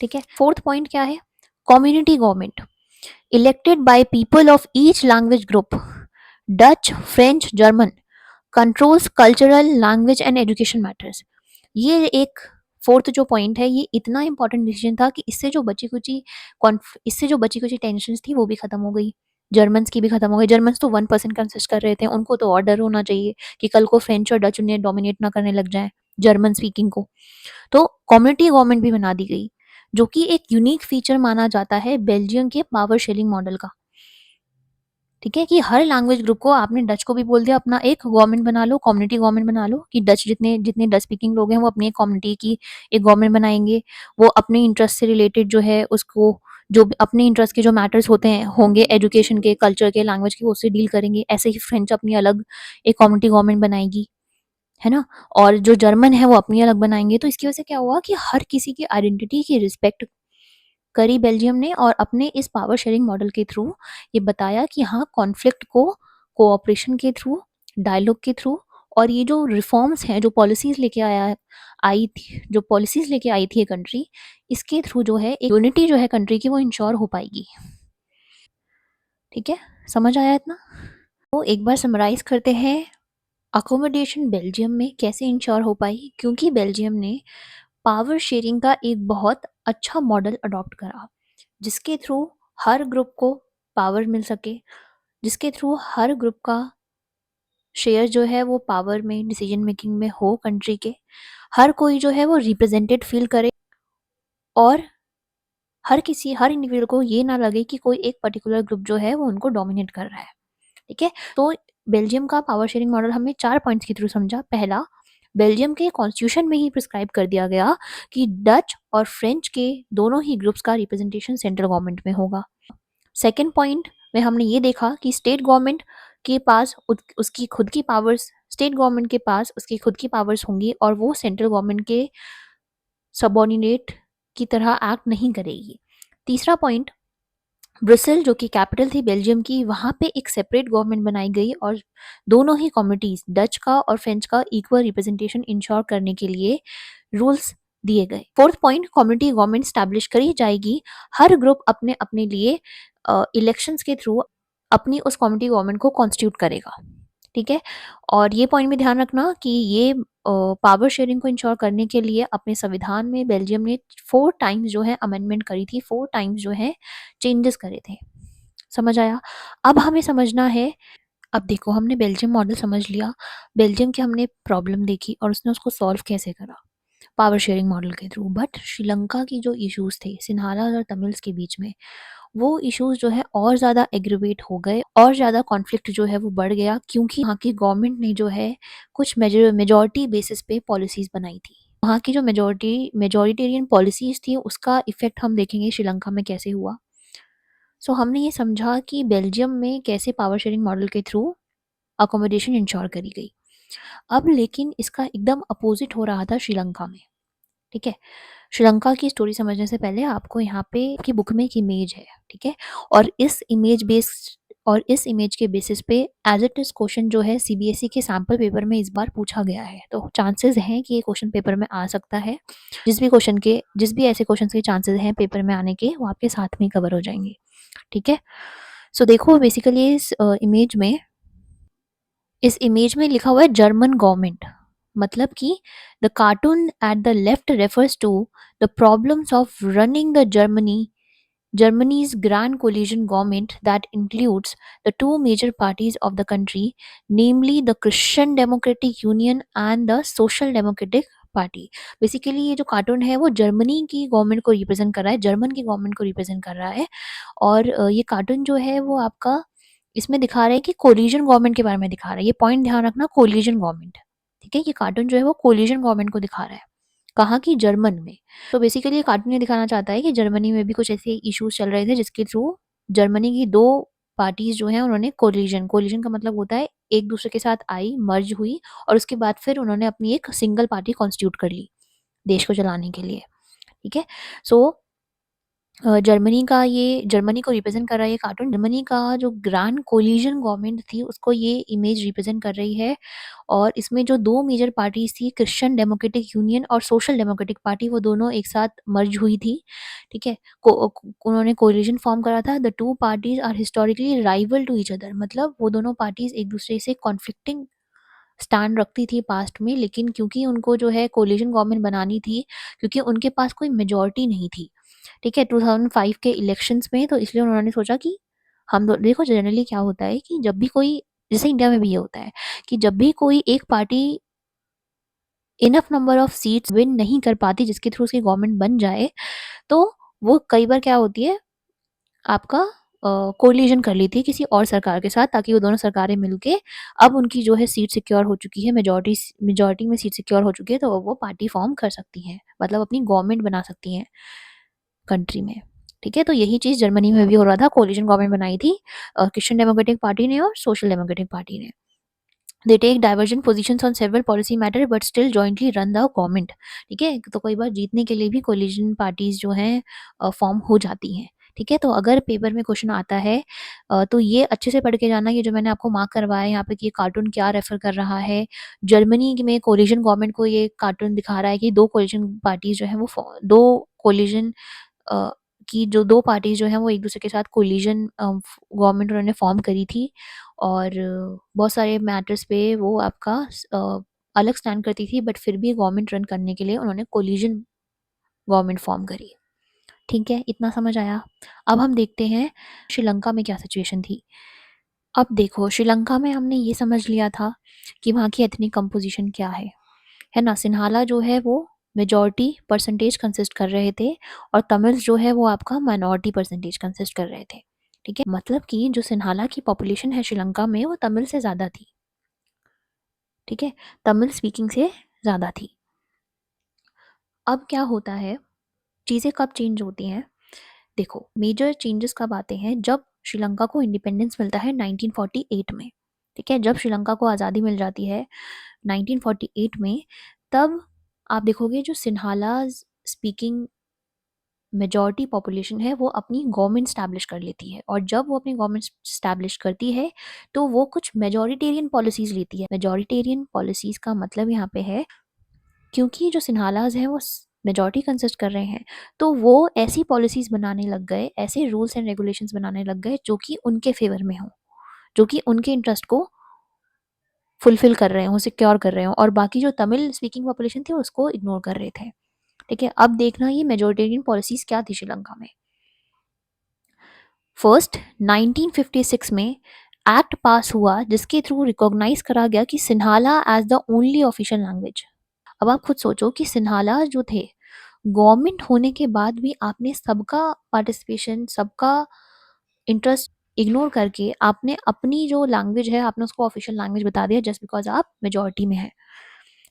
ठीक है। फोर्थ पॉइंट क्या है, community government elected by people of each language group, Dutch, French, German, controls cultural, language and education matters. ये एक फोर्थ जो पॉइंट है, ये इतना इंपॉर्टेंट डिसीजन था कि इससे जो बची कुची टेंशन थी वो भी खत्म हो गई। जर्मन्स की भी खत्म हो गई। जर्मन्स तो 1% कंसिस्ट कर रहे थे, उनको तो और डर होना चाहिए कि कल को फ्रेंच और डच उन्हें डोमिनेट ना करने लग जाए, जर्मन स्पीकिंग को। तो कम्युनिटी गवर्नमेंट भी बना दी गई, जो कि एक यूनिक फीचर माना जाता है बेल्जियम के पावर शेयरिंग मॉडल का। ठीक है, कि हर लैंग्वेज ग्रुप को, आपने डच को भी बोल दिया अपना एक गवर्नमेंट बना लो, कम्युनिटी गवर्नमेंट बना लो, कि डच जितने जितने डच स्पीकिंग लोग हैं वो अपनी एक कम्युनिटी की एक गवर्नमेंट बनाएंगे। वो अपने इंटरेस्ट से रिलेटेड जो है उसको, जो अपने इंटरेस्ट के जो मैटर्स होते हैं होंगे, एजुकेशन के, कल्चर के, लैंग्वेज के, उससे डील करेंगे। ऐसे ही फ्रेंच अपनी अलग एक कम्युनिटी गवर्नमेंट बनाएगी, है ना। और जो जर्मन है वो अपनी अलग बनाएंगे। तो इसकी वजह से क्या हुआ कि हर किसी की आइडेंटिटी की रिस्पेक्ट करी बेल्जियम ने, और अपने इस पावर शेयरिंग मॉडल के थ्रू ये बताया कि हाँ, कॉन्फ्लिक्ट को कोऑपरेशन के थ्रू, डायलॉग के थ्रू, और ये जो रिफॉर्म्स हैं, जो पॉलिसीज लेके आई थी, जो पॉलिसीज लेके आई थी ये कंट्री, इसके थ्रू जो है एक यूनिटी जो है कंट्री की वो इंश्योर हो पाएगी। ठीक है, समझ आया इतना? तो एक बार समराइज करते हैं, अकोमोडेशन बेल्जियम में कैसे इंश्योर हो पाई, क्योंकि बेल्जियम ने पावर शेयरिंग का एक बहुत अच्छा मॉडल अडॉप्ट करा, जिसके थ्रू हर ग्रुप को पावर मिल सके, जिसके थ्रू हर ग्रुप का शेयर जो है वो पावर में, डिसीजन मेकिंग में हो कंट्री के। हर कोई जो है वो रिप्रेजेंटेड फील करे, और हर इंडिविजुअल को ये ना लगे कि कोई एक पर्टिकुलर ग्रुप जो है वो उनको डोमिनेट कर रहा है। ठीक है, तो बेल्जियम का पावर शेयरिंग मॉडल हमने 4 पॉइंट्स के थ्रू समझा। पहला, बेल्जियम के कॉन्स्टिट्यूशन में ही प्रिस्क्राइब कर दिया गया कि डच और फ्रेंच के दोनों ही ग्रुप्स का रिप्रेजेंटेशन सेंट्रल गवर्नमेंट में होगा। सेकेंड पॉइंट में हमने ये देखा कि स्टेट गवर्नमेंट के पास उसकी खुद की पावर्स, स्टेट गवर्नमेंट के पास उसकी खुद की पावर्स होंगी, और वो सेंट्रल गवर्नमेंट के सबॉर्डिनेट की तरह एक्ट नहीं करेगी। तीसरा पॉइंट, ब्रुसेल जो कि कैपिटल थी बेल्जियम की, वहाँ पे एक सेपरेट गवर्नमेंट बनाई गई, और दोनों ही कम्युनिटीज, डच का और फ्रेंच का, इक्वल रिप्रेजेंटेशन इंश्योर करने के लिए रूल्स दिए गए। Fourth point, community government establish करी जाएगी। हर ग्रुप अपने अपने लिए इलेक्शंस के थ्रू अपनी उस कम्युनिटी गवर्नमेंट को कॉन्स्टिट्यूट करेगा। ठीक है, और ये पॉइंट में ध्यान रखना कि ये पावर शेयरिंग को इंश्योर करने के लिए अपने संविधान में बेल्जियम ने 4 टाइम्स जो है अमेंडमेंट करी थी, 4 टाइम्स जो है चेंजेस करे थे। समझ आया? अब हमें समझना है, अब देखो हमने बेल्जियम मॉडल समझ लिया, बेल्जियम की हमने प्रॉब्लम देखी और उसने उसको सॉल्व कैसे करा, पावर शेयरिंग मॉडल के थ्रू। बट श्रीलंका की जो इश्यूज़ थे सिन्हाला और तमिल्स के बीच में, वो इश्यूज़ जो है और ज़्यादा एग्रीवेट हो गए और ज़्यादा कॉन्फ्लिक्ट जो है वो बढ़ गया, क्योंकि वहाँ की गवर्नमेंट ने जो है कुछ मेजॉरिटी बेसिस पे पॉलिसीज़ बनाई थी। वहाँ की जो मेजॉरिटेरियन पॉलिसीज़ थी उसका इफ़ेक्ट हम देखेंगे श्रीलंका में कैसे हुआ। सो हमने ये समझा कि बेल्जियम में कैसे पावर शेयरिंग मॉडल के थ्रू अकोमोडेशन इंश्योर करी गई। अब लेकिन इसका एकदम अपोजिट हो रहा था श्रीलंका में, ठीक है? श्रीलंका की स्टोरी समझने से पहले आपको यहाँ पे की बुक में एक इमेज है, ठीक है? और इस इमेज के बेसिस पे एज इट इज क्वेश्चन जो है सीबीएसई के सैम्पल पेपर में इस बार पूछा गया है, तो चांसेस हैं कि ये क्वेश्चन पेपर में आ सकता है। जिस भी ऐसे क्वेश्चन के चांसेस हैं पेपर में आने के, वो आपके साथ में कवर हो जाएंगे, ठीक है? सो देखो बेसिकली इस इमेज में लिखा हुआ है जर्मन गवर्नमेंट, मतलब कि the cartoon at the left refers to the problems of running the Germany's grand coalition government that includes the two major parties of the country, namely the Christian Democratic Union and the Social Democratic party. Basically ये जो cartoon है वो Germany की government को represent कर रहा है, German की गवर्नमेंट को रिप्रेजेंट कर रहा है। और ये कार्टून जो है वो आपका इसमें दिखा रहा है कि कोलिजन गवर्नमेंट के बारे में दिखा रहा है। ये पॉइंट ध्यान रखना, कोलिजन गवर्नमेंट, ठीक है? ये कार्टून जो है वो कोलिजन गवर्नमेंट को दिखा रहा है, कहाँ की? जर्मन में। तो बेसिकली ये कार्टून ये दिखाना चाहता है कि जर्मनी में भी कुछ ऐसे इश्यूज चल रहे थे जिसके थ्रू जर्मनी की दो पार्टीज जो हैं उन्होंने कोलिजन का मतलब होता है एक दूसरे के साथ आई, मर्ज हुई और उसके बाद फिर उन्होंने अपनी एक सिंगल पार्टी कॉन्स्टिट्यूट कर ली देश को चलाने के लिए, ठीक है? सो जर्मनी को रिप्रेजेंट कर रहा है ये कार्टून। जर्मनी का जो ग्रैंड कोलिजन गवर्नमेंट थी उसको ये इमेज रिप्रेजेंट कर रही है। और इसमें जो दो मेजर पार्टीज थी, क्रिश्चियन डेमोक्रेटिक यूनियन और सोशल डेमोक्रेटिक पार्टी, वो दोनों एक साथ मर्ज हुई थी, ठीक है? उन्होंने कोलिजन फॉर्म करा था। The two parties are historically rival to each other, मतलब वो दोनों पार्टीज एक दूसरे से कॉन्फ्लिक्टिंग स्टैंड रखती थी पास्ट में, लेकिन क्योंकि उनको जो है कोलिजन गवर्नमेंट बनानी थी, क्योंकि उनके पास कोई मेजोरिटी नहीं थी, ठीक है, 2005 के इलेक्शंस में, तो इसलिए उन्होंने सोचा कि हम देखो जनरली क्या होता है कि जब भी कोई, जैसे इंडिया में भी ये होता है कि जब भी कोई एक party enough number of seats win नहीं कर पाती जिसके थ्रू उसकी गवर्नमेंट बन जाए, तो वो कई बार क्या होती है, आपका कोलिजन कर ली थी किसी और सरकार के साथ, ताकि वो दोनों सरकारें मिलके, अब उनकी जो है सीट सिक्योर हो चुकी है, मेजोरिटी में सीट सिक्योर हो चुकी है, तो वो पार्टी फॉर्म कर सकती हैं, मतलब अपनी गवर्नमेंट बना सकती हैं कंट्री में, ठीक है? तो यही चीज़ जर्मनी में भी हो रहा था, कोलिजन गवर्नमेंट बनाई थी क्रिश्चियन डेमोक्रेटिक पार्टी ने और सोशल डेमोक्रेटिक पार्टी ने। They take divergent positions on several policy matter but still jointly run the government, ठीक है? तो कई बार जीतने के लिए भी कोलिजन पार्टीज जो हैं फॉर्म हो जाती हैं, ठीक है? तो अगर पेपर में क्वेश्चन आता है तो ये अच्छे से पढ़ के जाना, ये जो मैंने आपको मार्क करवाया है यहाँ पे कि ये कार्टून क्या रेफर कर रहा है। जर्मनी में कोलिजन गवर्नमेंट को ये कार्टून दिखा रहा है कि दो कोलिजन पार्टीज जो है वो दो कोलिजन अ, की जो दो पार्टीज जो हैं वो एक दूसरे के साथ कोलिजन गवर्नमेंट उन्होंने फॉर्म करी थी, और बहुत सारे मैटर्स पे वो आपका अलग स्टैंड करती थी, बट फिर भी गवर्नमेंट रन करने के लिए उन्होंने कोलिजन गवर्नमेंट फॉर्म करी, ठीक है? इतना समझ आया? अब हम देखते हैं श्रीलंका में क्या सिचुएशन थी। अब देखो श्रीलंका में हमने ये समझ लिया था कि वहाँ की एथनिक कंपोजिशन क्या है ना? सिन्हाला जो है वो मेजॉरिटी परसेंटेज कंसिस्ट कर रहे थे और तमिल्स जो है वो आपका माइनॉरिटी परसेंटेज कंसिस्ट कर रहे थे, ठीक है? मतलब कि जो सिन्हाला की पॉपुलेशन है श्रीलंका में वो तमिल से ज़्यादा थी, ठीक है? तमिल स्पीकिंग से ज़्यादा थी। अब क्या होता है, चीज़ें कब चेंज होती हैं? देखो मेजर चेंजेस कब आते हैं, जब श्रीलंका को इंडिपेंडेंस मिलता है 1948 में, ठीक है? जब श्रीलंका को आज़ादी मिल जाती है 1948 में, तब आप देखोगे जो सिन्हालाज स्पीकिंग मेजॉरिटी पॉपुलेशन है वो अपनी गवर्नमेंट स्टैब्लिश कर लेती है, और जब वो अपनी गवर्नमेंट स्टैब्लिश करती है तो वो कुछ मेजॉरिटेरियन पॉलिसीज लेती है। मेजॉरिटेरियन पॉलिसीज का मतलब यहाँ पे है, क्योंकि जो सिन्हालाज हैं वो मेजॉरिटी कंसिस्ट कर रहे हैं, तो वो ऐसी पॉलिसीज बनाने लग गए, ऐसे रूल्स एंड रेगुलेशंस बनाने लग गए जो कि उनके फेवर में हो, जो कि उनके इंटरेस्ट को फुलफिल कर रहे हों, सिक्योर कर रहे हों, और बाकी जो तमिल स्पीकिंग पॉपुलेशन थी उसको इग्नोर कर रहे थे, ठीक है? अब देखना ये मेजॉरिटेरियन पॉलिसीज क्या थी श्रीलंका में। फर्स्ट 1956 में एक्ट पास हुआ जिसके थ्रू रिकॉग्नाइज करा गया कि Sinhala as the only official language. अब आप खुद सोचो कि सिन्हाला जो थे, गवर्नमेंट होने के बाद भी आपने सबका पार्टिसिपेशन, सबका इंटरेस्ट इग्नोर करके आपने अपनी जो लैंग्वेज है आपने उसको ऑफिशियल लैंग्वेज बता दिया जस्ट बिकॉज आप मेजोरिटी में है।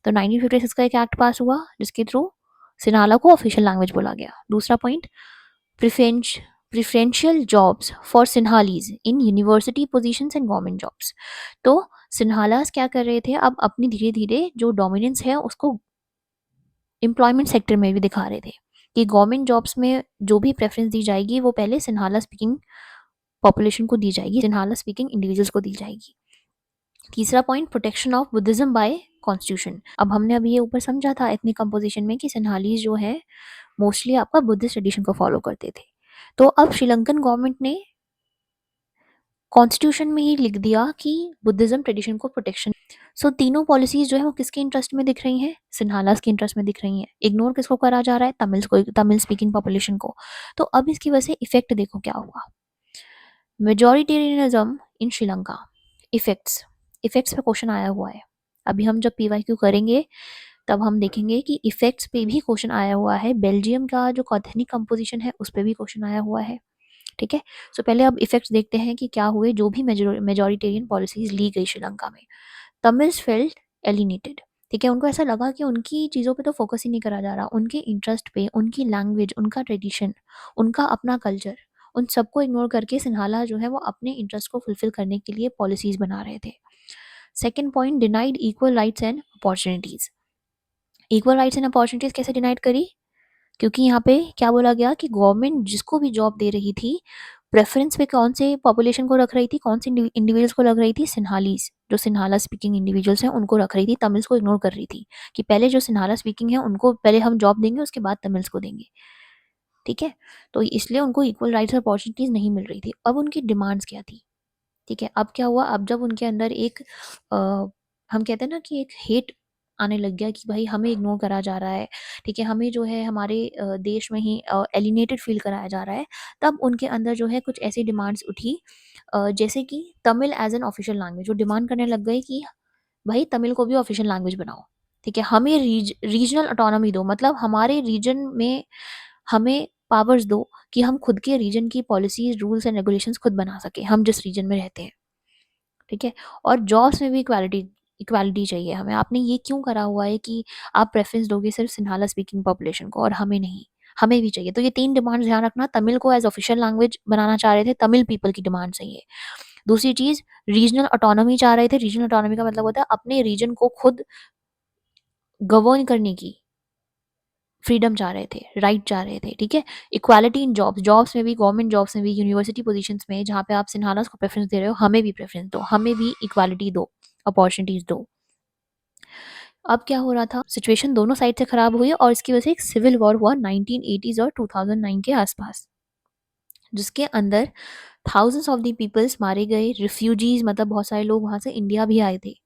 तो 1956 का एक एक्ट पास हुआ जिसके थ्रू सिन्हाला को ऑफिशियल लैंग्वेज बोला गया। दूसरा point, preference preferential jobs for Sinhalese in university positions and government jobs. तो सिन्हालास क्या कर रहे थे, अब अपनी धीरे धीरे जो डोमिनेंस है उसको एम्प्लॉयमेंट सेक्टर में भी दिखा रहे थे कि गवर्नमेंट जॉब्स में जो भी प्रेफरेंस दी जाएगी वो पहले सिन्हाला स्पीकिंग पॉपुलेशन को दी जाएगी, सिन्हाला स्पीकिंग इंडिविजुअल्स को दी जाएगी। तीसरा point, protection of Buddhism by constitution. अब हमने अभी ये ऊपर समझा था एथनिक कंपोजिशन में कि सिन्हालीज जो है मोस्टली आपका बुद्धिस्ट ट्रेडिशन को फॉलो करते थे। तो अब श्रीलंकन गवर्नमेंट ने कॉन्स्टिट्यूशन में ही लिख दिया कि बुद्धिज्म ट्रेडिशन को प्रोटेक्शन। सो तीनों पॉलिसीज जो है वो किसके इंटरेस्ट में दिख रही हैं, सिन्हालास के इंटरेस्ट में दिख रही हैं। इग्नोर किसको करा जा रहा है, तमिल स्पीकिंग पॉपुलेशन को। तो अब इसकी वजह से इफेक्ट देखो क्या हुआ। Majoritarianism in Sri Lanka, effects, effects पे क्वेश्चन आया हुआ है। अभी हम जब पीवाईक्यू करेंगे तब हम देखेंगे कि इफेक्ट्स पे भी क्वेश्चन आया हुआ है। बेल्जियम का जो एथनिक कंपोजिशन है उस पर भी क्वेश्चन आया हुआ है। ठीक है, सो पहले अब इफेक्ट्स देखते हैं कि क्या हुए जो भी मेजोरिटेरियन पॉलिसीज ली गई श्रीलंका में। Tamils felt alienated. ठीक है, उनको ऐसा लगा कि उनकी चीज़ों पे तो फोकस ही नहीं करा जा रहा, उनके इंटरेस्ट पे, उनकी लैंग्वेज, उनका ट्रेडिशन, उनका अपना कल्चर, उन सबको इग्नोर करके सिन्हाला जो है वो अपने इंटरेस्ट को फुलफिल करने के लिए पॉलिसीज बना रहे थे। Second point, denied equal rights and opportunities. Equal rights and opportunities कैसे डिनाइड करी, क्योंकि यहाँ पे क्या बोला गया कि गवर्नमेंट जिसको भी जॉब दे रही थी प्रेफरेंस पे कौन से पॉपुलेशन को रख रही थी, कौन से इंडिविजुअल्स को रख रही थी, सिन्हालीज, जो सिन्हाला स्पीकिंग इंडिविजुअल्स हैं उनको रख रही थी, तमिल्स को इग्नोर कर रही थी कि पहले जो सिन्हाला स्पीकिंग है उनको पहले हम जॉब देंगे उसके बाद तमिल्स को देंगे। ठीक है, तो इसलिए उनको इक्वल राइट्स और अपॉर्चुनिटीज नहीं मिल रही थी। अब उनकी डिमांड्स क्या थी, ठीक है, अब क्या हुआ, अब जब उनके अंदर एक हम कहते हैं ना कि एक हेट आने लग गया कि भाई हमें इग्नोर करा जा रहा है, ठीक है, हमें जो है हमारे देश में ही एलिनेटेड फील कराया जा रहा है। तब उनके अंदर जो है कुछ ऐसी डिमांड्स उठी जैसे कि Tamil as an official language. वो डिमांड करने लग गए कि भाई तमिल को भी ऑफिशियल लैंग्वेज बनाओ। ठीक है, हमें रीजनल ऑटोनॉमी दो, मतलब हमारे रीजन में हमें पावर्स दो कि हम खुद के रीजन की पॉलिसीज, रूल्स एंड रेगुलेशंस खुद बना सके, हम जिस रीजन में रहते हैं। ठीक है, और जॉब्स में भी इक्वालिटी, इक्वालिटी चाहिए हमें। आपने ये क्यों करा हुआ है कि आप प्रेफरेंस दोगे सिर्फ सिन्हाला स्पीकिंग पॉपुलेशन को और हमें नहीं, हमें भी चाहिए। तो ये तीन डिमांड्स ध्यान रखना, तमिल को एज ऑफिशियल लैंग्वेज बनाना चाह रहे थे, तमिल पीपल की डिमांड सही है। दूसरी चीज, रीजनल ऑटोनॉमी चाह रहे थे। रीजनल ऑटोनॉमी का मतलब होता है अपने रीजन को खुद गवर्न करने की फ्रीडम चाह रहे थे, राइट चाह रहे थे। ठीक है, इक्वालिटी इन जॉब्स, जॉब्स में भी, गवर्नमेंट जॉब्स में भी, यूनिवर्सिटी पोजीशंस में जहाँ पे आप सिन्हालास को प्रेफरेंस दे रहे हो, हमें भी प्रेफरेंस दो, हमें भी इक्वालिटी दो, अपॉर्चुनिटीज दो। अब क्या हो रहा था, सिचुएशन दोनों साइड से खराब हुई और इसकी वजह से एक सिविल वॉर हुआ 1980s और 2009 के आसपास, जिसके अंदर थाउजेंड्स ऑफ दी पीपल्स मारे गए, रिफ्यूजीज, मतलब बहुत सारे लोग वहां से इंडिया भी आए थे।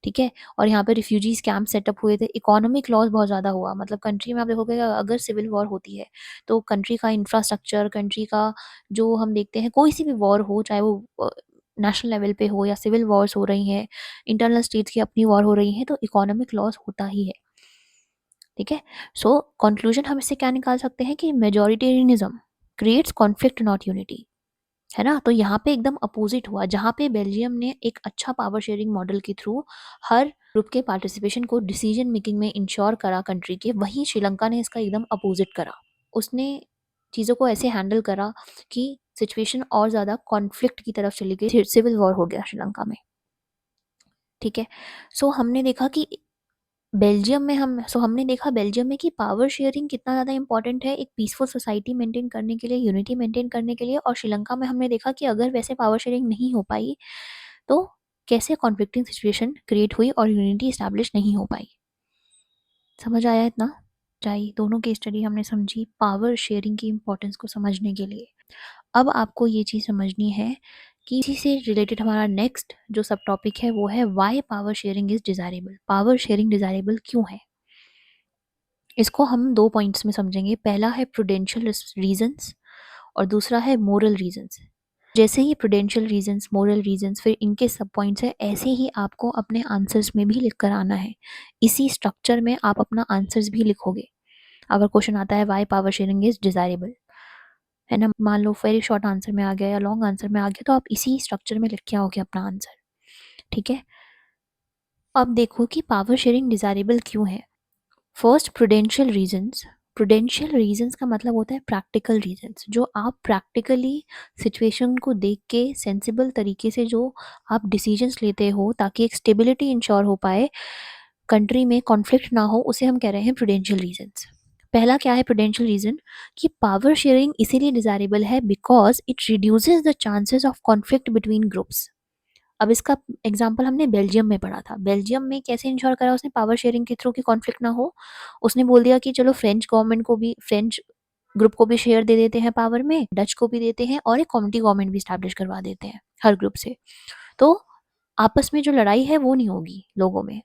ठीक है, और यहाँ पे रिफ्यूजीज कैंप सेटअप हुए थे। इकोनॉमिक लॉस बहुत ज़्यादा हुआ, मतलब कंट्री में आप देखोगे अगर सिविल वॉर होती है तो कंट्री का इंफ्रास्ट्रक्चर, कंट्री का जो हम देखते हैं कोई सी भी वॉर हो, चाहे वो नेशनल लेवल पे हो या सिविल वॉर्स हो रही हैं, इंटरनल स्टेट्स की अपनी वॉर हो रही है, तो इकोनॉमिक लॉस होता ही है। ठीक है, सो कंक्लूजन हम इससे क्या निकाल सकते हैं कि majoritarianism creates conflict not unity, है ना। तो यहाँ पे एकदम अपोजिट हुआ, जहाँ पे बेल्जियम ने एक अच्छा पावर शेयरिंग मॉडल के थ्रू हर ग्रुप के पार्टिसिपेशन को डिसीजन मेकिंग में इंश्योर करा कंट्री के, वहीं श्रीलंका ने इसका एकदम अपोजिट करा। उसने चीज़ों को ऐसे हैंडल करा कि सिचुएशन और ज़्यादा कॉन्फ्लिक्ट की तरफ चली गई, सिविल वॉर हो गया श्रीलंका में। ठीक है, सो हमने देखा कि हमने देखा बेल्जियम में कि पावर शेयरिंग कितना ज़्यादा इंपॉर्टेंट है एक पीसफुल सोसाइटी मेंटेन करने के लिए, यूनिटी मेंटेन करने के लिए। और श्रीलंका में हमने देखा कि अगर वैसे पावर शेयरिंग नहीं हो पाई तो कैसे कॉन्फ्लिक्टिंग सिचुएशन क्रिएट हुई और यूनिटी इस्टेब्लिश नहीं हो पाई। समझ आया इतना? चाहिए दोनों की स्टडी हमने समझी पावर शेयरिंग की इंपॉर्टेंस को समझने के लिए। अब आपको ये चीज़ समझनी है कि इसी से रिलेटेड हमारा नेक्स्ट जो सब टॉपिक है वो है why power sharing is desirable. Power sharing desirable क्यों है, इसको हम दो पॉइंट्स में समझेंगे। पहला है प्रूडेंशियल रीजंस और दूसरा है मोरल रीजंस। जैसे ही प्रूडेंशियल रीजंस, मोरल रीजंस, फिर इनके सब पॉइंट्स है, ऐसे ही आपको अपने आंसर्स में भी लिख कर आना है। इसी स्ट्रक्चर में आप अपना आंसर्स भी लिखोगे। अगर क्वेश्चन आता है why power sharing is desirable, है ना, मान लो वेरी शॉर्ट आंसर में आ गया या लॉन्ग आंसर में आ गया, तो आप इसी स्ट्रक्चर में लिख के आओगे अपना आंसर। ठीक है, अब देखो कि पावर शेयरिंग डिजायरेबल क्यों है। First, prudential reasons. Prudential reasons का मतलब होता है प्रैक्टिकल रीजंस, जो आप प्रैक्टिकली सिचुएशन को देख के सेंसिबल तरीके से जो आप डिसीजंस लेते हो ताकि एक स्टेबिलिटी इंश्योर हो पाए, कंट्री में कॉन्फ्लिक्ट ना हो, उसे हम कह रहे हैं प्रूडेंशियल रीजंस। पहला क्या है प्रूडेंशियल रीजन, कि पावर शेयरिंग इसीलिए डिजायरेबल है because it reduces the chances of conflict between groups. अब इसका एग्जाम्पल हमने बेल्जियम में पढ़ा था। बेल्जियम में कैसे इंश्योर करा उसने पावर शेयरिंग के थ्रू की कॉन्फ्लिक्ट ना हो। उसने बोल दिया कि चलो फ्रेंच गवर्नमेंट को भी, फ्रेंच ग्रुप को भी शेयर दे देते हैं पावर में, डच को भी देते हैं, और एक कम्युनिटी गवर्नमेंट भी स्टैब्लिश करवा देते हैं हर ग्रुप से। तो आपस में जो लड़ाई है वो नहीं होगी लोगों में।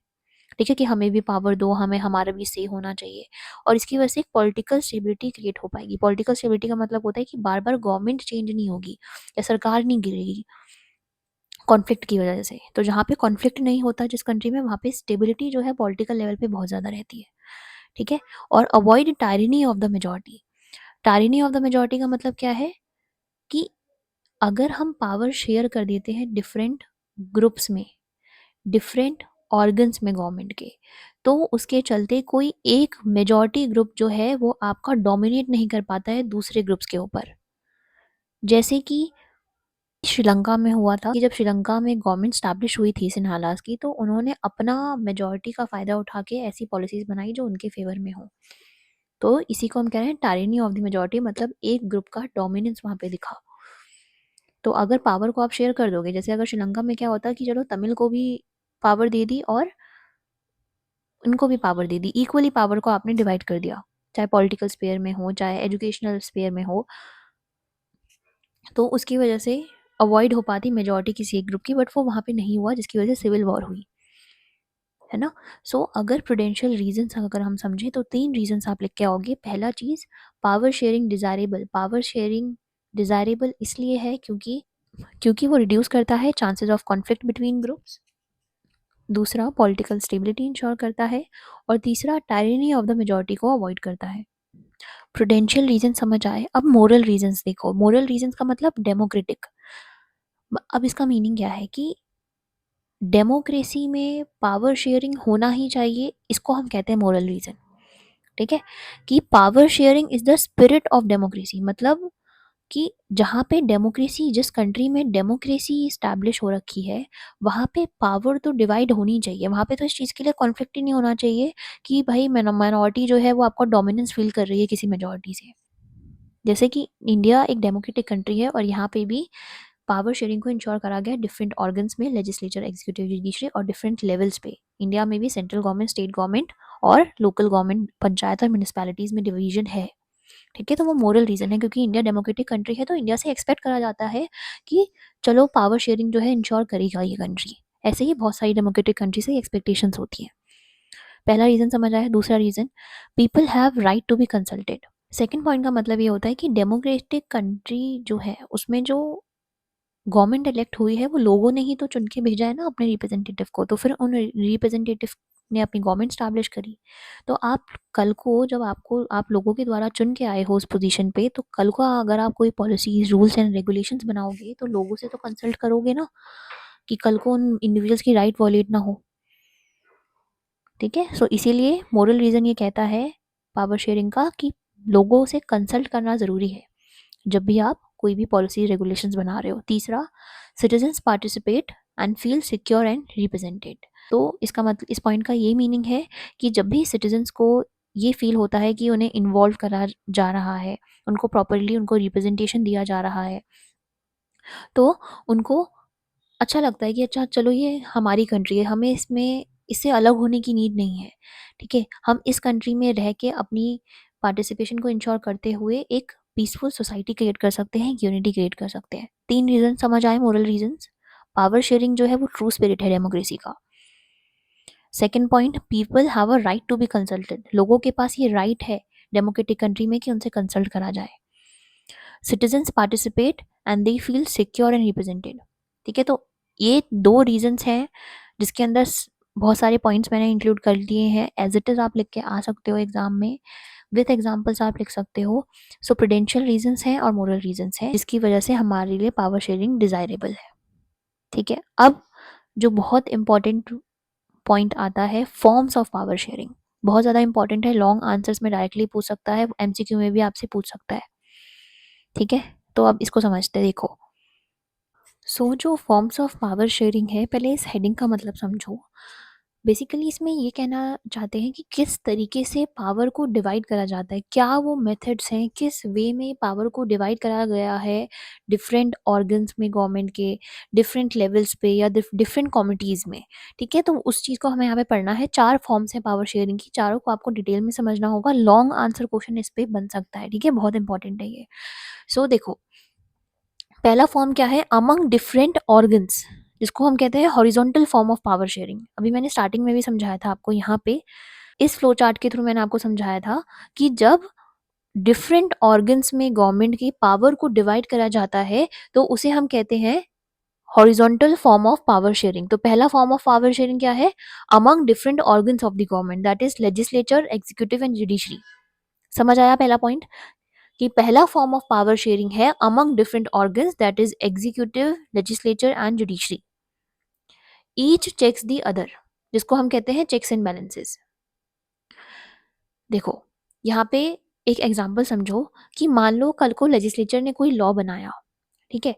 ठीक है, कि हमें भी पावर दो, हमें हमारा भी से होना चाहिए। और इसकी वजह से एक पॉलिटिकल स्टेबिलिटी क्रिएट हो पाएगी। पॉलिटिकल स्टेबिलिटी का मतलब होता है कि बार बार गवर्नमेंट चेंज नहीं होगी या सरकार नहीं गिरेगी कॉन्फ्लिक्ट की वजह से। तो जहाँ पे कॉन्फ्लिक्ट नहीं होता जिस कंट्री में, वहाँ पे स्टेबिलिटी जो है पॉलिटिकल लेवल पे बहुत ज़्यादा रहती है। ठीक है, और avoid tyranny of the majority. Tyranny of the majority का मतलब क्या है, कि अगर हम पावर शेयर कर देते हैं डिफरेंट ग्रुप्स में, डिफरेंट ऑर्गन्स में गवर्नमेंट के, तो उसके चलते कोई एक मेजॉरिटी ग्रुप जो है वो आपका डोमिनेट नहीं कर पाता है दूसरे ग्रुप्स के ऊपर। जैसे कि श्रीलंका में हुआ था कि जब श्रीलंका में गवर्नमेंट स्टैब्लिश हुई थी सिन्हालास की, तो उन्होंने अपना मेजॉरिटी का फ़ायदा उठा के ऐसी पॉलिसीज़ बनाई जो उनके फेवर में हो। तो इसी को हम कह रहे हैं टायरनी ऑफ द मेजॉरिटी, मतलब एक ग्रुप का डोमिनेंस वहाँ पे दिखा। तो अगर पावर को आप शेयर कर दोगे, जैसे अगर श्रीलंका में क्या होता कि चलो तमिल को भी पावर दे दी और उनको भी पावर दे दी, इक्वली पावर को आपने डिवाइड कर दिया, चाहे पॉलिटिकल स्फीयर में हो चाहे एजुकेशनल स्फीयर में हो, तो उसकी वजह से अवॉइड हो पाती मेजॉरिटी किसी एक ग्रुप की, बट वो वहाँ पे नहीं हुआ जिसकी वजह से सिविल वॉर हुई, है ना। सो अगर प्रूडेंशियल रीजंस अगर हम समझें तो 3 रीजंस आप लिख के आओगे। पहला चीज़, power sharing desirable. Power sharing desirable इसलिए है क्योंकि वो रिड्यूस करता है chances of conflict between groups. दूसरा, पॉलिटिकल स्टेबिलिटी इंश्योर करता है। और तीसरा, टायरनी ऑफ द मेजॉरिटी को अवॉइड करता है। प्रूडेंशियल रीजन समझ आए। अब मोरल रीजंस देखो। मोरल रीजंस का मतलब डेमोक्रेटिक। अब इसका मीनिंग क्या है कि डेमोक्रेसी में पावर शेयरिंग होना ही चाहिए, इसको हम कहते हैं मोरल रीजन। ठीक है, कि power sharing is the spirit of democracy, मतलब कि जहाँ पे डेमोक्रेसी, जिस कंट्री में डेमोक्रेसी स्टैब्लिश हो रखी है, वहाँ पे पावर तो डिवाइड होनी चाहिए। वहाँ पे तो इस चीज़ के लिए कॉन्फ्लिक्ट ही नहीं होना चाहिए कि भाई माइनॉरिटी जो है वो आपको डोमिनेंस फील कर रही है किसी मेजॉरिटी से। जैसे कि इंडिया एक डेमोक्रेटिक कंट्री है और यहाँ पे भी पावर शेयरिंग को इंश्योर करा गया डिफरेंट ऑर्गन्स में, लेजिस्लेचर, एग्जीक्यूटिव, जुडिशरी, और डिफरेंट लेवल्स पे। इंडिया में भी सेंट्रल गवर्नमेंट, स्टेट गवर्नमेंट और लोकल गवर्नमेंट, पंचायत और म्यूनिसपैलिटीज़ में डिवीजन है। ठीक है, तो वो मोरल रीज़न है क्योंकि इंडिया डेमोक्रेटिक कंट्री है, तो इंडिया से एक्सपेक्ट करा जाता है कि चलो पावर शेयरिंग जो है इंश्योर करेगा ये कंट्री। ऐसे ही बहुत सारी डेमोक्रेटिक कंट्री से एक्सपेक्टेशंस होती हैं। पहला रीज़न समझ आया। दूसरा reason, people have right to be consulted. Second point का मतलब ये होता है कि डेमोक्रेटिक कंट्री जो है उसमें जो गवर्नमेंट इलेक्ट हुई है वो लोगों ने ही तो चुन के भेजा है ना अपने रिप्रेजेंटेटिव को, तो फिर उन रिप्रेजेंटेटिव ने अपनी गवर्नमेंट स्टैब्लिश करी। तो आप कल को जब आपको, आप लोगों के द्वारा चुन के आए हो उस पोजीशन पे, तो कल को अगर आप कोई पॉलिसीज, रूल्स एंड रेगुलेशंस बनाओगे तो लोगों से तो कंसल्ट करोगे ना, कि कल को उन इंडिविजुअल्स की राइट वॉलेट ना हो। ठीक है, सो इसीलिए मोरल रीजन ये कहता है पावर शेयरिंग का कि लोगों से कंसल्ट करना ज़रूरी है जब भी आप कोई भी पॉलिसी रेगुलेशंस बना रहे हो। तीसरा, citizens participate and feel secure and represented. तो इसका मतलब, इस पॉइंट का ये मीनिंग है कि जब भी सिटीजन्स को ये फील होता है कि उन्हें इन्वॉल्व करा जा रहा है, उनको प्रॉपरली उनको रिप्रेजेंटेशन दिया जा रहा है, तो उनको अच्छा लगता है कि अच्छा चलो ये हमारी कंट्री है, हमें इसमें इससे अलग होने की नीड नहीं है। ठीक है, हम इस कंट्री में रह के अपनी पार्टिसिपेशन को इंश्योर करते हुए एक पीसफुल सोसाइटी क्रिएट कर सकते हैं, यूनिटी क्रिएट कर सकते हैं। 3 रीजन समझ आए मोरल रीजंस। पावर शेयरिंग जो है वो ट्रू स्पिरिट है डेमोक्रेसी का। Second point, people have a right to be consulted. लोगों के पास ये राइट है डेमोक्रेटिक कंट्री में कि उनसे कंसल्ट करा जाए। Citizens participate and they feel secure and represented. ठीक है, तो ये 2 रीजंस हैं जिसके अंदर बहुत सारे पॉइंट्स मैंने इंक्लूड कर लिए हैं। एज इट इज़ आप लिख के आ सकते हो एग्जाम में, विथ एग्जाम्पल्स आप लिख सकते हो। सो प्रूडेंशियल रीजंस हैं और मोरल रीजंस हैं जिसकी वजह से हमारे लिए पावर शेयरिंग डिजायरेबल है। ठीक है, अब जो बहुत इंपॉर्टेंट पॉइंट आता है, फॉर्म्स ऑफ पावर शेयरिंग। बहुत ज़्यादा इंपॉर्टेंट है, लॉन्ग आंसर्स में डायरेक्टली पूछ सकता है, एमसीक्यू में भी आपसे पूछ सकता है। ठीक है, तो अब इसको समझते देखो। सो जो फॉर्म्स ऑफ पावर शेयरिंग है, पहले इस हेडिंग का मतलब समझो। बेसिकली इसमें ये कहना चाहते हैं कि किस तरीके से पावर को डिवाइड करा जाता है, क्या वो मेथड्स हैं, किस वे में पावर को डिवाइड करा गया है डिफरेंट ऑर्गन्स में गवर्नमेंट के, डिफरेंट लेवल्स पे या डिफरेंट कमिटीज़ में। ठीक है, तो उस चीज़ को हमें यहाँ पे पढ़ना है। 4 फॉर्म्स हैं पावर शेयरिंग की, चारों को आपको डिटेल में समझना होगा। लॉन्ग आंसर क्वेश्चन इस पे बन सकता है। ठीक है, बहुत इंपॉर्टेंट है ये। सो देखो, पहला फॉर्म क्या है, अमंग डिफरेंट ऑर्गन्स, जिसको हम कहते हैं horizontal form of power sharing. अभी मैंने स्टार्टिंग में भी समझाया था आपको, यहाँ पे इस फ्लो चार्ट के थ्रू मैंने आपको समझाया था कि जब डिफरेंट ऑर्गन्स में गवर्नमेंट की पावर को डिवाइड करा जाता है तो उसे हम कहते हैं horizontal form of power sharing. तो पहला फॉर्म ऑफ पावर शेयरिंग क्या है, among different organs of the government, that is legislature, executive and judiciary. समझ आया पहला पॉइंट, कि पहला फॉर्म ऑफ पावर शेयरिंग है among different organs, that is executive, legislature and judiciary. Each checks the other, जिसको हम कहते हैं चेक्स एंड बैलेंसेस। देखो, यहाँ पे एक एग्जांपल समझो कि मान लो कल को लेजिस्लेचर ने कोई लॉ बनाया, ठीक है,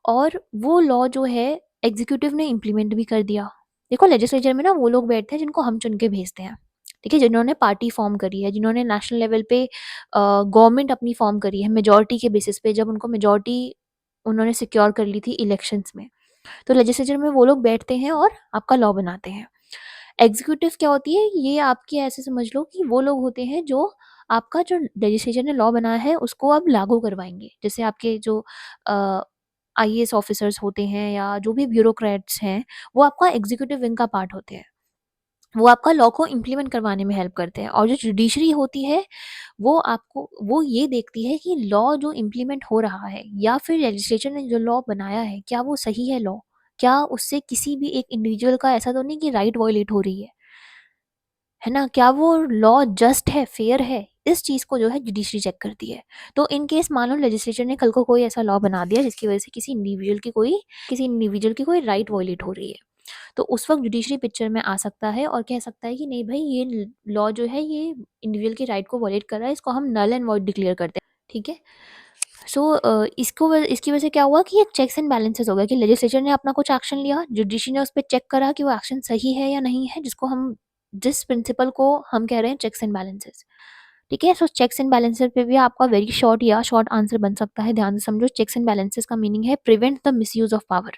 और वो लॉ जो है एग्जीक्यूटिव ने इम्प्लीमेंट भी कर दिया। देखो, लेजिस्लेचर में ना वो लोग बैठते हैं जिनको हम चुन के भेजते हैं। ठीक है, जिन्होंने पार्टी फॉर्म करी है, जिन्होंने नेशनल लेवल पे गवर्नमेंट अपनी फॉर्म करी है मेजोरिटी के बेसिस पे, जब उनको मेजोरिटी उन्होंने सिक्योर कर ली थी इलेक्शंस में, तो लेजिस्लेचर में वो लोग बैठते हैं और आपका लॉ बनाते हैं। एग्जीक्यूटिव क्या होती है, ये आपकी ऐसे समझ लो कि वो लोग होते हैं जो आपका जो लेजिस्लेचर ने लॉ बनाया है उसको अब लागू करवाएंगे। जैसे आपके जो आईएएस ऑफिसर्स होते हैं या जो भी ब्यूरोक्रेट्स हैं, वो आपका एग्जीक्यूटिव विंग का पार्ट होते हैं। वो आपका लॉ को इम्प्लीमेंट करवाने में हेल्प करते हैं। और जो जुडिशरी होती है, वो ये देखती है कि लॉ जो इम्प्लीमेंट हो रहा है या फिर लेजिस्लेचर ने जो लॉ बनाया है, क्या वो सही है लॉ, क्या उससे किसी भी एक इंडिविजुअल का ऐसा तो नहीं कि राइट वायलेट हो रही है ना, क्या वो लॉ जस्ट है, फेयर है, इस चीज़ को जो है जुडिशरी चेक करती है। तो इन केस मान लो लेजिस्लेचर ने कल को कोई ऐसा लॉ बना दिया जिसकी वजह से किसी इंडिविजुअल की कोई राइट वायलेट हो रही है, तो उस वक्त जुडिशरी पिक्चर में आ सकता है और कह सकता है कि नहीं भाई, ये लॉ जो है ये इंडिविजुअल की राइट को वायलेट कर रहा है, इसको हम नल एंड वॉइड डिक्लेयर करते हैं। ठीक है, सो इसकी वजह से क्या हुआ कि एक चेक्स एंड बैलेंसेस हो गया कि लेजिस्लेचर ने अपना कुछ एक्शन लिया, जुडिशरी ने उस पर चेक करा कि वो एक्शन सही है या नहीं है, जिस प्रिंसिपल को हम कह रहे हैं चेक्स एंड बैलेंसेस। ठीक है, सो चेक्स एंड बैलेंसेस पे भी आपका वेरी शॉर्ट आंसर बन सकता है। ध्यान से समझो, चेक्स एंड बैलेंसेस का मीनिंग है prevent the misuse of power.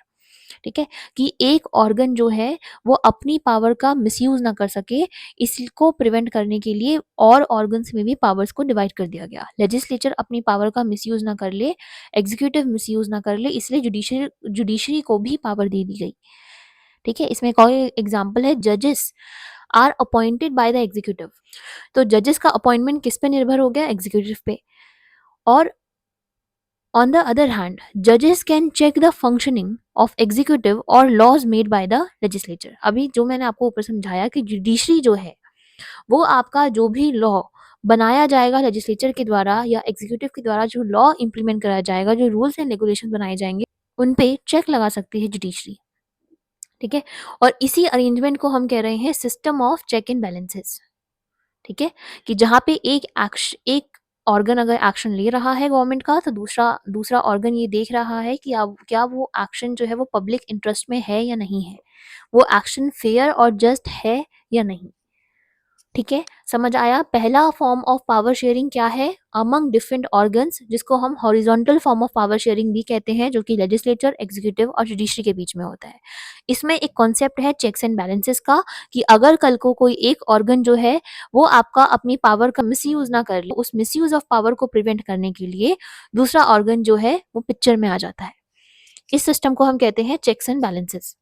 ठीक है, कि एक ऑर्गन जो है वो अपनी पावर का मिसयूज ना कर सके, इसको प्रिवेंट करने के लिए और ऑर्गन्स में भी पावर्स को डिवाइड कर दिया गया। लेजिस्लेचर अपनी पावर का मिसयूज ना कर ले, एग्जीक्यूटिव मिसयूज ना कर ले, इसलिए जुडिशरी को भी पावर दे दी गई। ठीक है, इसमें एक और एग्जाम्पल है, जजेस are appointed by the executive. तो जजेस का अपॉइंटमेंट किस पे निर्भर हो गया, एग्जीक्यूटिव पे। और on the other hand, judges can check the functioning of executive or laws made by the legislature। अभी जो मैंने आपको ऊपर समझाया कि जुडिशरी जो है वो आपका जो भी लॉ बनाया जाएगा लेजिस्लेचर के द्वारा या एग्जीक्यूटिव के द्वारा, जो लॉ इंप्लीमेंट कराया जाएगा, जो रूल्स एंड रेगुलेशन बनाए जाएंगे, उन पे चेक लगा सकती है जुडिशरी। ठीक है, और इसी अरेंजमेंट को हम कह रहे हैं system of check and balances. ठीक है, कि जहाँ पे एक ऑर्गन अगर एक्शन ले रहा है गवर्नमेंट का, तो दूसरा दूसरा ऑर्गन ये देख रहा है कि अब क्या वो एक्शन जो है वो पब्लिक इंटरेस्ट में है या नहीं है, वो एक्शन फेयर और जस्ट है या नहीं। ठीक है, समझ आया। पहला फॉर्म ऑफ पावर शेयरिंग क्या है, अमंग डिफरेंट ऑर्गन्स, जिसको हम horizontal form of power sharing भी कहते हैं, जो कि लेजिस्लेचर, एग्जीक्यूटिव और जुडिशरी के बीच में होता है। इसमें एक कॉन्सेप्ट है चेक्स एंड बैलेंसेस का, कि अगर कल को कोई एक ऑर्गन जो है वो आपका अपनी पावर का मिसयूज ना कर ले, उस मिसयूज ऑफ पावर को प्रिवेंट करने के लिए दूसरा ऑर्गन जो है वो पिक्चर में आ जाता है। इस सिस्टम को हम कहते हैं चेक्स एंड बैलेंसेस।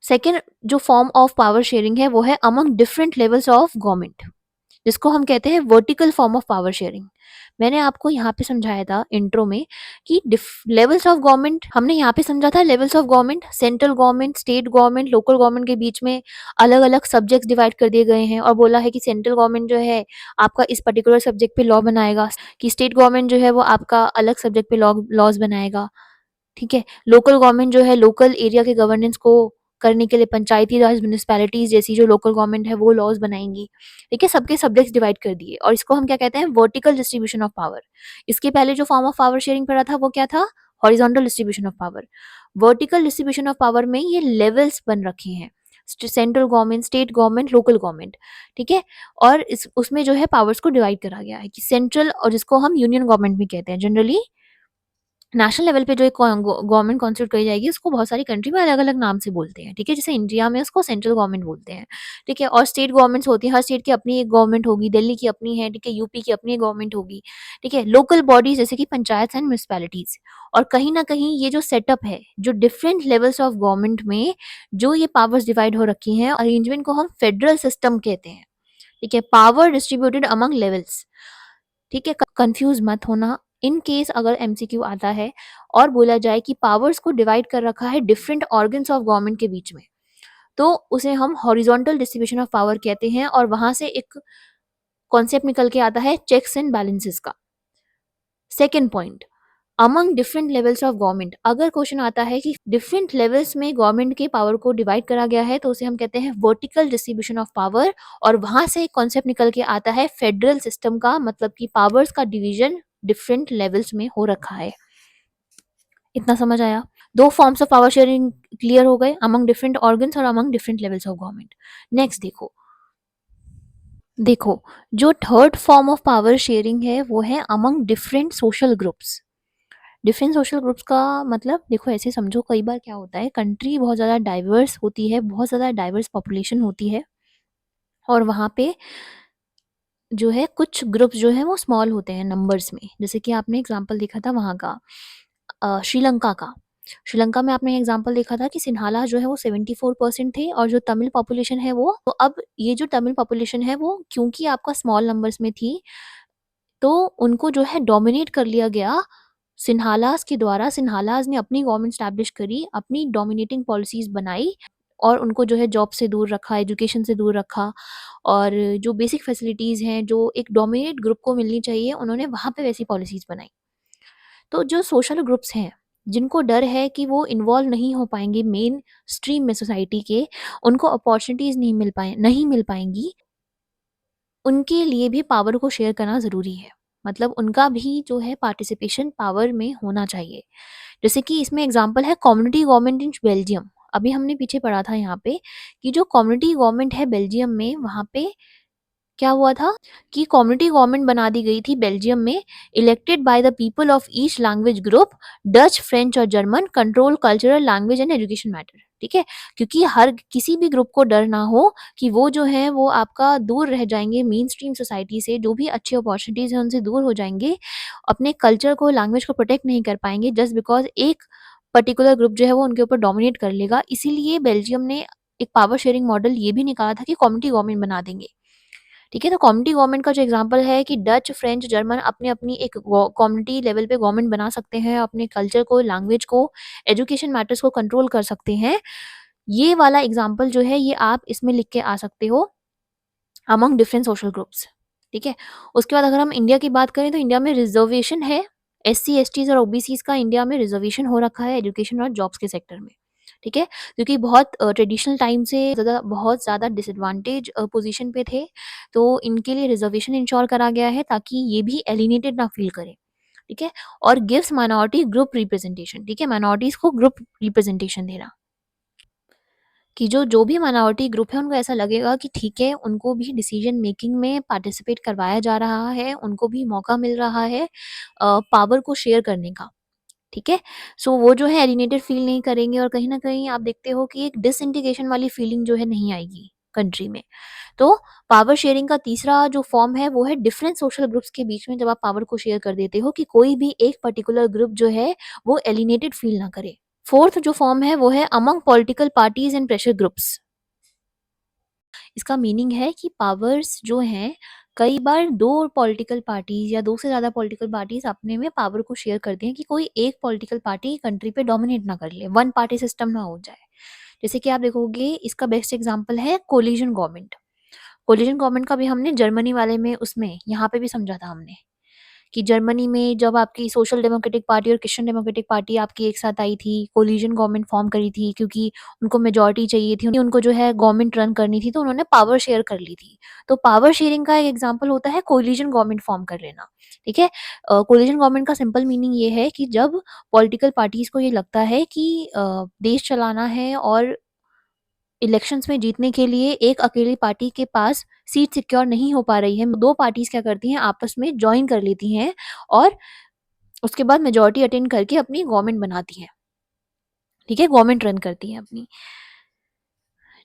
सेकेंड जो फॉर्म ऑफ पावर शेयरिंग है वो है among different levels of government, जिसको हम कहते हैं vertical form of power sharing. मैंने आपको यहाँ पे समझाया था इंट्रो में कि लेवल्स ऑफ गवर्नमेंट, हमने यहाँ पे समझा था levels of government, central government, state government, local government के बीच में अलग अलग सब्जेक्ट्स डिवाइड कर दिए गए हैं, और बोला है कि सेंट्रल गवर्नमेंट जो है आपका इस पर्टिकुलर सब्जेक्ट पे लॉ बनाएगा, कि स्टेट गवर्नमेंट जो है वो आपका अलग सब्जेक्ट पे लॉज बनाएगा। ठीक है, लोकल गवर्नमेंट जो है लोकल एरिया के गवर्नेंस को करने के लिए पंचायती राज म्यूनिसिपैलिटीज जैसी जो लोकल गवर्नमेंट है वो लॉज बनाएंगी। ठीक है, सबके सब्जेक्ट्स डिवाइड कर दिए, और इसको हम क्या कहते हैं, वर्टिकल डिस्ट्रीब्यूशन ऑफ पावर। इसके पहले जो फॉर्म ऑफ पावर शेयरिंग पढ़ा था वो क्या था, horizontal distribution of power. Vertical distribution of power में ये लेवल्स बन रखे हैं, central government, state government, local government. ठीक है, और इस उसमें जो है पावर्स को डिवाइड करा गया है कि सेंट्रल, और जिसको हम यूनियन गवर्नमेंट भी कहते हैं जनरली। नेशनल लेवल पे जो एक गवर्नमेंट कॉन्स्टिट्यूट करी जाएगी उसको बहुत सारी कंट्री में अलग अलग नाम से बोलते हैं। ठीक है, जैसे इंडिया में उसको सेंट्रल गवर्नमेंट बोलते हैं। ठीक है, और स्टेट गवर्नमेंट्स होती है, हर स्टेट की अपनी एक गवर्नमेंट होगी, दिल्ली की अपनी है, ठीक है, यूपी की अपनी गवर्नमेंट होगी। ठीक है, लोकल बॉडीज जैसे कि पंचायत एंड म्यूनिसपैलिटीज। और कहीं ना कहीं ये जो सेटअप है, जो डिफरेंट लेवल्स ऑफ गवर्नमेंट में जो ये पावर्स डिवाइड हो रखी हैं, अरेंजमेंट को हम फेडरल सिस्टम कहते हैं। ठीक है, पावर डिस्ट्रीब्यूटेड अमंग लेवल्स। ठीक है, कंफ्यूज मत होना। इन केस अगर एमसीक्यू आता है और बोला जाए कि पावर्स को डिवाइड कर रखा है डिफरेंट ऑर्गन्स ऑफ गवर्नमेंट के बीच में, तो उसे हम हॉरिजॉन्टल डिस्ट्रीब्यूशन ऑफ पावर कहते हैं, और वहां से एक कॉन्सेप्ट निकल के आता है चेक्स एंड बैलेंसेस का। Second point, among different levels of government. अगर क्वेश्चन आता है कि डिफरेंट लेवल्स में गवर्नमेंट के पावर को डिवाइड करा गया है, तो उसे हम कहते हैं वर्टिकल डिस्ट्रीब्यूशन ऑफ पावर, और वहां से एक कॉन्सेप्ट निकल के आता है फेडरल सिस्टम का, मतलब कि पावर्स का डिवीजन डिफरेंट लेवल्स में हो रखा है। इतना समझ आया? दो forms of power sharing clear हो गए, अमंग डिफरेंट ऑर्गन्स और among different levels of government. Next देखो, देखो जो third form of power sharing है वो है among different social groups. Different social groups का मतलब देखो ऐसे समझो, कई बार क्या होता है, कंट्री बहुत ज़्यादा डाइवर्स होती है, बहुत ज़्यादा डाइवर्स पॉपुलेशन होती है, और वहाँ पे जो है कुछ ग्रुप्स जो है वो स्मॉल होते हैं नंबर्स में। जैसे कि आपने एग्जांपल देखा था वहाँ का श्रीलंका का। श्रीलंका में आपने एग्जांपल देखा था कि सिन्हाला जो है वो 74% थे, और जो तमिल पॉपुलेशन है वो, तो अब ये जो तमिल पॉपुलेशन है वो क्योंकि आपका स्मॉल नंबर्स में थी, तो उनको जो है डोमिनेट कर लिया गया सिन्हालास के द्वारा। सिन्हालास ने अपनी गवर्नमेंट स्टैब्लिश करी, अपनी डोमिनेटिंग पॉलिसीज बनाई, और उनको जो है जॉब से दूर रखा, एजुकेशन से दूर रखा, और जो बेसिक फैसिलिटीज़ हैं जो एक डोमिनेट ग्रुप को मिलनी चाहिए, उन्होंने वहाँ पे वैसी पॉलिसीज़ बनाई। तो जो सोशल ग्रुप्स हैं, जिनको डर है कि वो इन्वॉल्व नहीं हो पाएंगे मेन स्ट्रीम में सोसाइटी के, उनको अपॉर्चुनिटीज़ नहीं मिल पाएंगी, उनके लिए भी पावर को शेयर करना ज़रूरी है। मतलब उनका भी जो है पार्टिसिपेशन पावर में होना चाहिए। जैसे कि इसमें एग्जांपल है कम्युनिटी गवर्नमेंट इन बेल्जियम। अभी हमने पीछे पढ़ा था यहाँ पे कि जो कम्युनिटी गवर्नमेंट है बेल्जियम में, वहाँ पे क्या हुआ था कि कम्युनिटी गवर्नमेंट बना दी गई थी बेल्जियम में, elected by the people of each language group, Dutch, French और German, control cultural language and education matter. ठीक है, क्योंकि हर किसी भी ग्रुप को डर ना हो कि वो जो है वो आपका दूर रह जाएंगे मेन स्ट्रीम सोसाइटी से, जो भी अच्छी अपॉर्चुनिटीज है उनसे दूर हो जाएंगे, अपने कल्चर को, लैंग्वेज को प्रोटेक्ट नहीं कर पाएंगे, जस्ट बिकॉज एक पर्टिकुलर ग्रुप जो है वो उनके ऊपर डोमिनेट कर लेगा। इसीलिए बेल्जियम ने एक पावर शेयरिंग मॉडल ये भी निकाला था कि कम्युनिटी गवर्नमेंट बना देंगे। ठीक है, तो कम्युनिटी गवर्नमेंट का जो एग्जांपल है कि डच, फ्रेंच, जर्मन अपने अपनी एक कम्युनिटी लेवल पे गवर्नमेंट बना सकते हैं, अपने कल्चर को, लैंग्वेज को, एजुकेशन मैटर्स को कंट्रोल कर सकते हैं। ये वाला एग्जांपल जो है ये आप इसमें लिख के आ सकते हो, अमंग डिफरेंट सोशल ग्रुप्स। ठीक है, उसके बाद अगर हम इंडिया की बात करें तो इंडिया में रिजर्वेशन है, एससी, एसटीज और ओबीसीज का इंडिया में रिजर्वेशन हो रखा है एजुकेशन और जॉब्स के सेक्टर में। ठीक है, क्योंकि बहुत ट्रेडिशनल टाइम से बहुत ज़्यादा डिसएडवांटेज पोजीशन पे थे, तो इनके लिए रिजर्वेशन इंश्योर करा गया है ताकि ये भी एलिनेटेड ना फील करें। ठीक है, और गिव्स माइनॉरिटी ग्रुप रिप्रेजेंटेशन। ठीक है, माइनॉरिटीज को ग्रुप रिप्रेजेंटेशन देना, कि जो जो भी माइनॉरिटी ग्रुप है उनको ऐसा लगेगा कि ठीक है, उनको भी डिसीजन मेकिंग में पार्टिसिपेट करवाया जा रहा है, उनको भी मौका मिल रहा है पावर को शेयर करने का। ठीक है, सो वो जो है एलिनेटेड फील नहीं करेंगे, और कहीं ना कहीं आप देखते हो कि एक डिसइंटीग्रेशन वाली फीलिंग जो है नहीं आएगी कंट्री में। तो पावर शेयरिंग का तीसरा जो फॉर्म है वो है डिफरेंट सोशल ग्रुप्स के बीच में जब आप पावर को शेयर कर देते हो, कि कोई भी एक पर्टिकुलर ग्रुप जो है वो एलिनेटेड फील ना करे। फोर्थ जो फॉर्म है वो है among political parties and pressure groups. इसका मीनिंग है कि पावर्स जो हैं कई बार 2 पॉलिटिकल पार्टीज़ या 2 से ज़्यादा पॉलिटिकल पार्टीज़ अपने में पावर को शेयर करती हैं कि कोई एक पॉलिटिकल पार्टी कंट्री पे डोमिनेट ना कर ले, वन पार्टी सिस्टम ना हो जाए। जैसे कि आप देखोगे इसका बेस्ट एग्ज़ाम्पल है कोलिशन गवर्नमेंट। कोलिशन गवर्नमेंट का भी हमने जर्मनी वाले में उसमें यहाँ पे भी समझा था हमने। कि जर्मनी में जब आपकी सोशल डेमोक्रेटिक पार्टी और क्रिश्चियन डेमोक्रेटिक पार्टी आपकी एक साथ आई थी, कोलिशन गवर्नमेंट फॉर्म करी थी क्योंकि उनको मेजॉरिटी चाहिए थी, उनको जो है गवर्नमेंट रन करनी थी, तो उन्होंने पावर शेयर कर ली थी। तो पावर शेयरिंग का एक एग्जांपल होता है कोलिशन गवर्नमेंट फॉर्म कर लेना, ठीक है? कोलिशन गवर्नमेंट का सिंपल मीनिंग ये है कि जब पॉलिटिकल पार्टीज़ को ये लगता है कि देश चलाना है और इलेक्शंस में जीतने के लिए एक अकेली पार्टी के पास सीट सिक्योर नहीं हो पा रही है, 2 पार्टीज़ क्या करती हैं आपस में जॉइन कर लेती हैं और उसके बाद मेजॉरिटी अटेन करके अपनी गवर्नमेंट बनाती हैं, ठीक है? गवर्नमेंट रन करती हैं अपनी,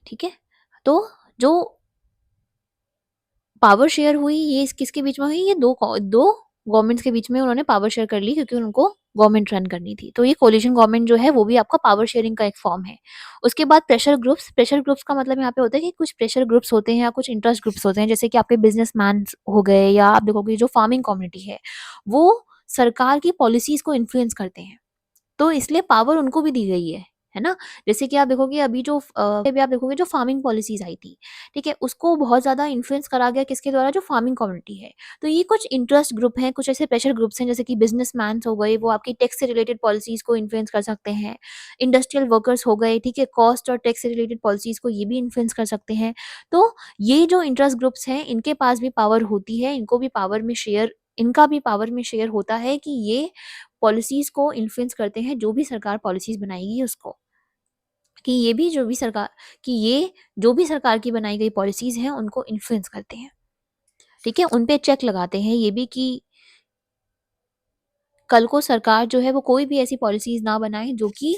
ठीक है? तो जो पावर शेयर हुई ये किसके बीच में हुई? ये 2 गवर्नमेंट्स के बीच में उन्होंने पावर शेयर कर ली क्योंकि उनको गवर्नमेंट रन करनी थी। तो ये कोलिशन गवर्नमेंट जो है वो भी आपका पावर शेयरिंग का एक फॉर्म है। उसके बाद प्रेशर ग्रुप्स का मतलब यहाँ पे होता है कि कुछ प्रेशर ग्रुप्स होते हैं या कुछ इंटरेस्ट ग्रुप्स होते हैं, जैसे कि आपके बिजनेसमैन हो गए या आप देखोगे जो फार्मिंग कम्युनिटी है, वो सरकार की पॉलिसीज़ को इन्फ्लुएंस करते हैं। तो इसलिए पावर उनको भी दी गई है ना? जैसे कि आप देखोगे अभी आप देखोगे जो फार्मिंग पॉलिसीज़ आई थी, ठीक है? उसको बहुत ज़्यादा इन्फ्लुएंस करा गया किसके द्वारा? जो फार्मिंग कम्युनिटी है। तो ये कुछ इंटरेस्ट ग्रुप हैं, कुछ ऐसे प्रेशर ग्रुप्स हैं जैसे कि बिज़नेसमैन्स हो गए, वो आपकी टैक्स से रिलेटेड पॉलिसीज़ को इन्फ्लुएंस कर सकते हैं। इंडस्ट्रियल वर्कर्स हो गए, ठीक है? कॉस्ट और टैक्स से रिलेटेड पॉलिसीज़ को ये भी इन्फ्लुएंस कर सकते हैं। तो ये जो इंटरेस्ट ग्रुप्स हैं, इनके पास भी पावर होती है, इनका भी पावर में शेयर होता है कि ये पॉलिसीज़ को इन्फ्लुएंस करते हैं, जो भी सरकार पॉलिसीज़ बनाएगी उसको। कि ये भी जो भी सरकार कि ये जो भी सरकार की बनाई गई पॉलिसीज़ हैं, उनको इन्फ्लुएंस करते हैं, ठीक है? उन पे चेक लगाते हैं ये भी कि कल को सरकार जो है वो कोई भी ऐसी पॉलिसीज़ ना बनाए जो कि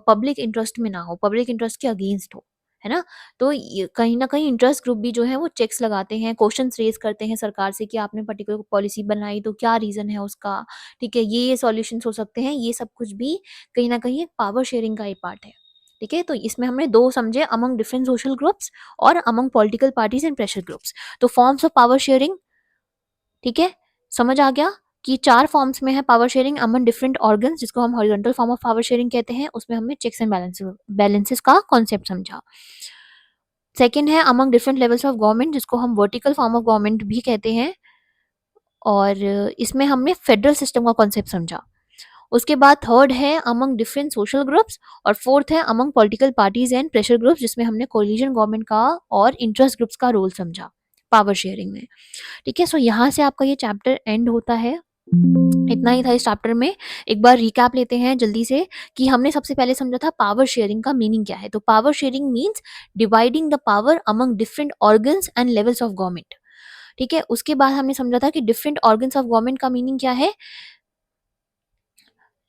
पब्लिक इंटरेस्ट में ना हो, पब्लिक इंटरेस्ट के अगेंस्ट हो, है ना? तो ये कहीं न कहीं इंटरेस्ट ग्रुप भी जो है वो चेक्स लगाते हैं, क्वेश्चन्स रेज़ करते हैं सरकार से कि आपने पर्टिकुलर पॉलिसी बनाई तो क्या रीज़न है उसका, ठीक है? ये सॉल्यूशंस हो सकते हैं, ये सब कुछ भी कहीं न कहीं एक पावर शेयरिंग का ही पार्ट है, ठीक है? तो इसमें हमने 2 समझे अमंग डिफरेंट सोशल ग्रुप्स और among political parties and pressure groups. तो फॉर्म्स ऑफ पावर शेयरिंग, ठीक है? समझ आ गया कि 4 फॉर्म्स में है power sharing among different organs जिसको हम horizontal form of power sharing कहते हैं। उसमें हमने चेक्स एंड बैलेंसेस का कॉन्सेप्ट समझा। सेकंड है among different levels of government जिसको हम वर्टिकल फॉर्म ऑफ गवर्नमेंट भी कहते हैं और इसमें हमने फेडरल सिस्टम का कॉन्सेप्ट समझा। उसके बाद थर्ड है अमंग डिफरेंट सोशल ग्रुप्स और फोर्थ है among political parties and pressure groups जिसमें हमने कोलिशन गवर्नमेंट का और इंटरेस्ट ग्रुप्स का रोल समझा पावर शेयरिंग में। ठीक है, सो यहाँ से आपका ये चैप्टर एंड होता है। इतना ही था इस चैप्टर में। एक बार रिकैप लेते हैं जल्दी से कि हमने सबसे पहले समझा था पावर शेयरिंग का मीनिंग क्या है। तो power sharing means dividing the power among different organs and levels of government. ठीक है, उसके बाद हमने समझा था कि डिफरेंट ऑर्गन्स ऑफ गवर्नमेंट का मीनिंग क्या है।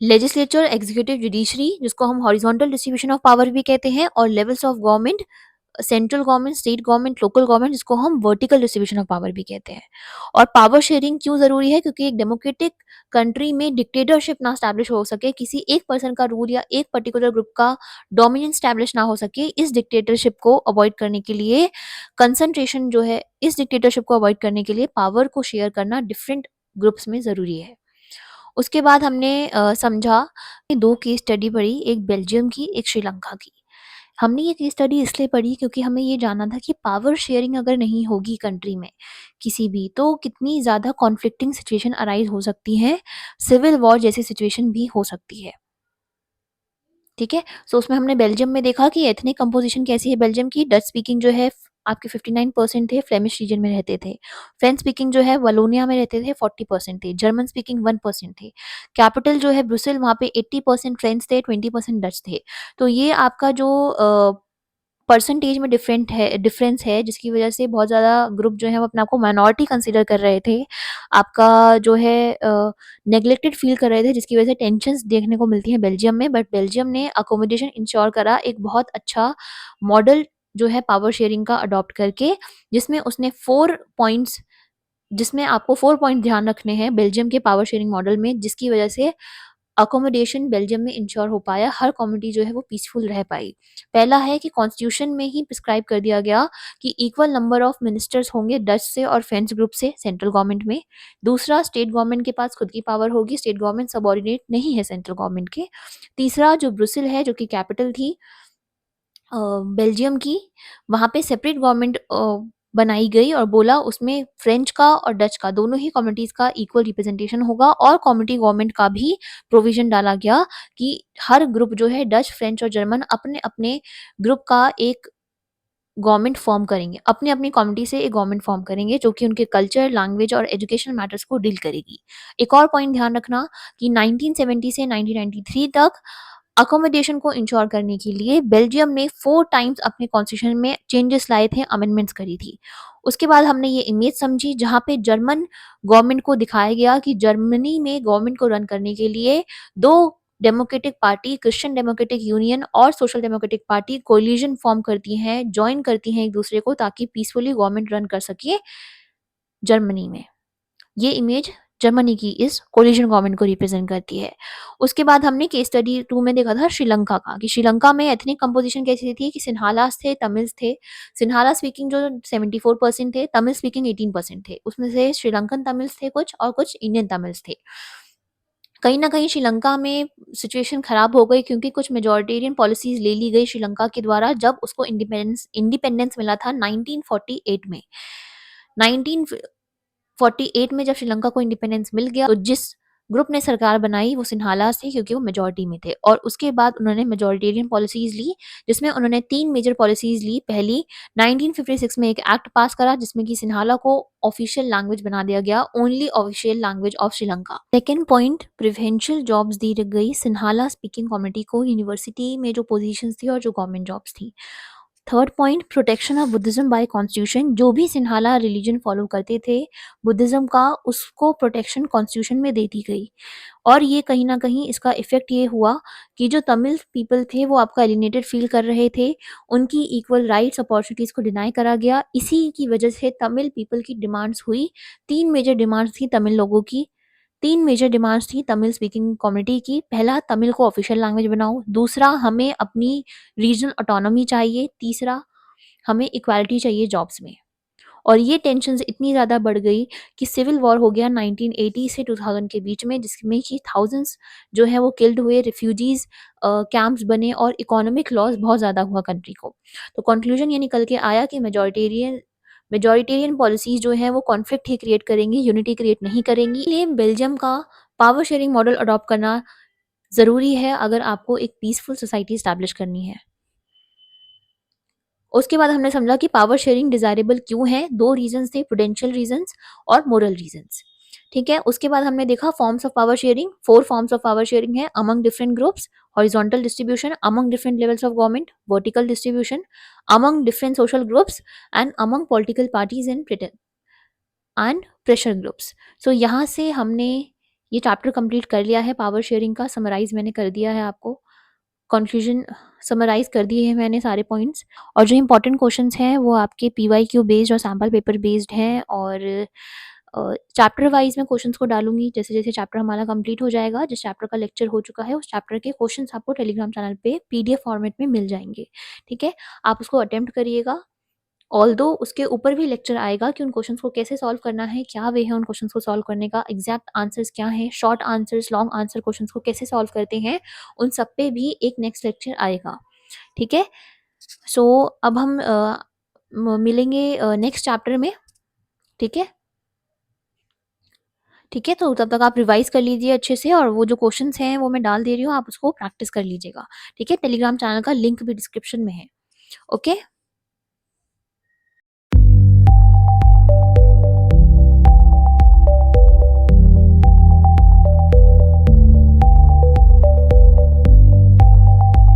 लेजिस्लेचर, एग्जीक्यूटिव, जुडिशरी जिसको हम हॉरिजॉन्टल डिस्ट्रीब्यूशन ऑफ पावर भी कहते हैं और levels of government central government, state government, local government जिसको हम वर्टिकल डिस्ट्रीब्यूशन ऑफ पावर भी कहते हैं। और पावर शेयरिंग क्यों जरूरी है? क्योंकि एक डेमोक्रेटिक कंट्री में डिक्टेटरशिप ना स्टैब्लिश हो सके, किसी एक पर्सन का रूल या एक पर्टिकुलर ग्रुप का डोमिनेंस स्टैब्लिश ना हो सके, इस डिक्टेटरशिप को अवॉइड करने के लिए कंसंट्रेशन जो है, इस डिक्टेटरशिप को अवॉइड करने के लिए पावर को शेयर करना डिफरेंट ग्रुप्स में जरूरी है। उसके बाद हमने समझा कि 2 केस स्टडी पढ़ी, एक बेल्जियम की, एक श्रीलंका की। हमने ये केस स्टडी इसलिए पढ़ी क्योंकि हमें ये जानना था कि पावर शेयरिंग अगर नहीं होगी कंट्री में किसी भी, तो कितनी ज़्यादा कॉन्फ्लिक्टिंग सिचुएशन अराइज़ हो सकती हैं, सिविल वॉर जैसी सिचुएशन भी हो सकती है। ठीक है? सो उसमें हमने बेल्जियम में देखा कि एथनिक कंपोज़िशन कैसी है बेल्जियम की। डच स्पीकिंग जो है आपके 59% थे, फ्लेमिश रीजन में रहते थे। फ्रेंच स्पीकिंग जो है वलोनिया में रहते थे, 40% थे। जर्मन स्पीकिंग 1% थे। कैपिटल जो है ब्रुसेल, वहाँ पे 80% फ्रेंच थे, 20% डच थे। तो ये आपका जो परसेंटेज में डिफरेंस है जिसकी वजह से बहुत ज़्यादा ग्रुप जो है वो अपने आप को माइनॉरिटी कंसीडर कर रहे थे। आपका जो है नेग्लेक्टेड फील कर रहे थे जिसकी वजह से टेंशन्स देखने को मिलती हैं बेल्जियम में। बट बेल्जियम ने अकोमोडेशन इंश्योर करा एक बहुत अच्छा मॉडल जो है पावर शेयरिंग का अडॉप्ट करके, जिसमें उसने 4 पॉइंट्स जिसमें आपको 4 पॉइंट ध्यान रखने हैं बेल्जियम के पावर शेयरिंग मॉडल में, जिसकी वजह से अकोमोडेशन बेल्जियम में इंश्योर हो पाया, हर कम्युनिटी जो है वो पीसफुल रह पाई। पहला है कि कॉन्स्टिट्यूशन में ही प्रिस्क्राइब कर दिया गया कि इक्वल नंबर ऑफ मिनिस्टर्स होंगे डच से और फ्रेंच ग्रुप से सेंट्रल गवर्नमेंट में। दूसरा, स्टेट गवर्नमेंट के पास खुद की पावर होगी, स्टेट गवर्नमेंट सबऑर्डिनेट नहीं है सेंट्रल गवर्नमेंट के। तीसरा, जो ब्रुसेल है जो कि कैपिटल थी बेल्जियम की, वहाँ पे सेपरेट गवर्नमेंट बनाई गई और बोला उसमें फ्रेंच का और डच का दोनों ही कम्युनिटीज़ का इक्वल रिप्रेजेंटेशन होगा, और कम्युनिटी गवर्नमेंट का भी प्रोविज़न डाला गया कि हर ग्रुप जो है डच, फ्रेंच और जर्मन अपने-अपने ग्रुप का एक गवर्नमेंट फ़ॉर्म करेंगे। अपनी-अपनी कम्युनिटी से एक गवर्नमेंट फ़ॉर्म करेंगे जो कि उनके कल्चर, लैंग्वेज और एजुकेशनल मैटर्स को डील करेगी। एक और पॉइंट ध्यान रखना कि 1970 से 1993 तक अकोमोडेशन को इंश्योर करने के लिए बेल्जियम ने 4 टाइम्स अपने कॉन्स्टिट्यूशन में चेंजेस लाए थे, अमेंडमेंट्स करी थी। उसके बाद हमने ये इमेज समझी जहाँ पे जर्मन गवर्नमेंट को दिखाया गया कि जर्मनी में गवर्नमेंट को रन करने के लिए 2 democratic party, Christian democratic union और social democratic party coalition form करती हैं, जॉइन करती हैं एक-दूसरे को ताकि पीसफुली गवर्नमेंट रन कर सके जर्मनी में। ये इमेज जर्मनी की इस कोलिशन गवर्नमेंट को रिप्रेजेंट करती है। उसके बाद हमने केस स्टडी 2 में देखा था श्रीलंका का, कि श्रीलंका में एथनिक कंपोजिशन कैसी थी कि सिन्हालास थे, तमिल्स थे। सिन्हाला स्पीकिंग जो 74% थे, तमिल स्पीकिंग 18% थे। उसमें से श्रीलंकन तमिल्स थे कुछ और कुछ इंडियन तमिल्स थे। कहीं न कहीं श्रीलंका में सिचुएशन खराब हो गई क्योंकि कुछ मेजॉरिटेरियन पॉलिसीज़ ले ली गई श्रीलंका के द्वारा जब उसको इंडिपेंडेंस इंडिपेंडेंस मिला था 1948 में। 1948 में जब श्रीलंका को इंडिपेंडेंस मिल गया तो जिस ग्रुप ने सरकार बनाई वो सिन्हालास थे क्योंकि वो मेजॉरिटी में थे, और उसके बाद उन्होंने मेजॉरिटेरियन पॉलिसीज़ ली जिसमें उन्होंने 3 मेजर पॉलिसीज़ ली। पहली, 1956 में एक एक्ट पास करा जिसमें कि सिन्हाला को ऑफिशियल लैंग्वेज बना दिया गया, only official language of Sri Lanka. Second point, preferential jobs दी गई सिन्हाला स्पीकिंग कम्युनिटी को यूनिवर्सिटी में जो पोजीशंस थी और जो गवर्नमेंट जॉब्स थी। Third point, protection of Buddhism by constitution, जो भी सिन्हाला रिलीजन फॉलो करते थे बुद्धिज्म का, उसको प्रोटेक्शन कॉन्स्टिट्यूशन में दे दी गई। और ये कहीं न कहीं इसका इफ़ेक्ट ये हुआ कि जो तमिल पीपल थे वो आपका एलिनेटेड फ़ील कर रहे थे, उनकी इक्वल राइट्स अपॉर्च्युनिटीज़ को डिनाई करा गया। इसी की वजह से तमिल पीपल की डिमांड्स हुई, 3 मेजर डिमांड्स थी तमिल लोगों की। 3 मेजर डिमांड्स थी तमिल स्पीकिंग कम्युनिटी की। पहला, तमिल को ऑफिशियल लैंग्वेज बनाओ। दूसरा, हमें अपनी रीजनल ऑटोनॉमी चाहिए। तीसरा, हमें इक्वालिटी चाहिए जॉब्स में। और ये टेंशन्स इतनी ज़्यादा बढ़ गई कि सिविल वॉर हो गया 1980 से 2000 के बीच में, जिसमें कि थाउजेंड्स जो है वो किल्ड हुए, रिफ्यूजीज़ कैंप्स बने और इकोनॉमिक लॉस बहुत ज़्यादा हुआ कंट्री को। तो कंक्लूजन ये निकल के आया कि मेजॉरिटेरियन पॉलिसीज़ जो हैं वो कॉन्फ्लिक्ट ही क्रिएट करेंगी, यूनिटी क्रिएट नहीं करेंगी। इसलिए बेल्जियम का पावर शेयरिंग मॉडल अडॉप्ट करना ज़रूरी है अगर आपको एक पीसफुल सोसाइटी एस्टैब्लिश करनी है। उसके बाद हमने समझा कि पावर शेयरिंग डिज़ायरेबल क्यों है, 2 रीज़न्स थे, प्रूडेंशियल रीज़न्स और मोरल रीज़न्स। ठीक है? उसके बाद हमने देखा forms of power sharing, 4 forms of power sharing है among different groups, horizontal distribution among different levels of government, vertical distribution among different social groups and among political parties and pressure groups. So यहाँ से हमने ये chapter complete कर लिया है power sharing का, summarise मैंने कर दिया है आपको। कंक्लूजन समराइज़ कर दिए हैं मैंने सारे पॉइंट्स, और जो इम्पोर्टेंट क्वेश्चंस हैं वो आपके पीवाईक्यू बेस्ड और सैम्पल पेपर बेस्ड हैं, और चैप्टर वाइज़ मैं क्वेश्चंस को डालूँगी जैसे-जैसे चैप्टर हमारा कंप्लीट हो जाएगा। जिस चैप्टर का लेक्चर हो चुका है उस चैप्टर के क्वेश्चंस आपको टेलीग्राम चैनल पे पीडीएफ फॉर्मेट में मिल जाएँगे, ठीक है? आप उसको अटेम्प्ट करिएगा। ऑल्दो उसके ऊपर भी लेक्चर आएगा कि उन क्वेश्चंस को कैसे सॉल्व करना है, क्या वे है उन क्वेश्चंस को सॉल्व करने का, एग्जैक्ट आंसर्स क्या हैं, short answers, long answer questions को कैसे सॉल्व करते हैं, उन सब पे भी एक नेक्स्ट लेक्चर आएगा, ठीक है? सो अब हम मिलेंगे नेक्स्ट चैप्टर में, ठीक है? ठीक है, तो तब तक आप रिवाइज़ कर लीजिए अच्छे से, और वो जो क्वेश्चंस हैं वो मैं डाल दे रही हूँ, आप उसको प्रैक्टिस कर लीजिएगा, ठीक है? टेलीग्राम चैनल का लिंक भी डिस्क्रिप्शन में है, ओके?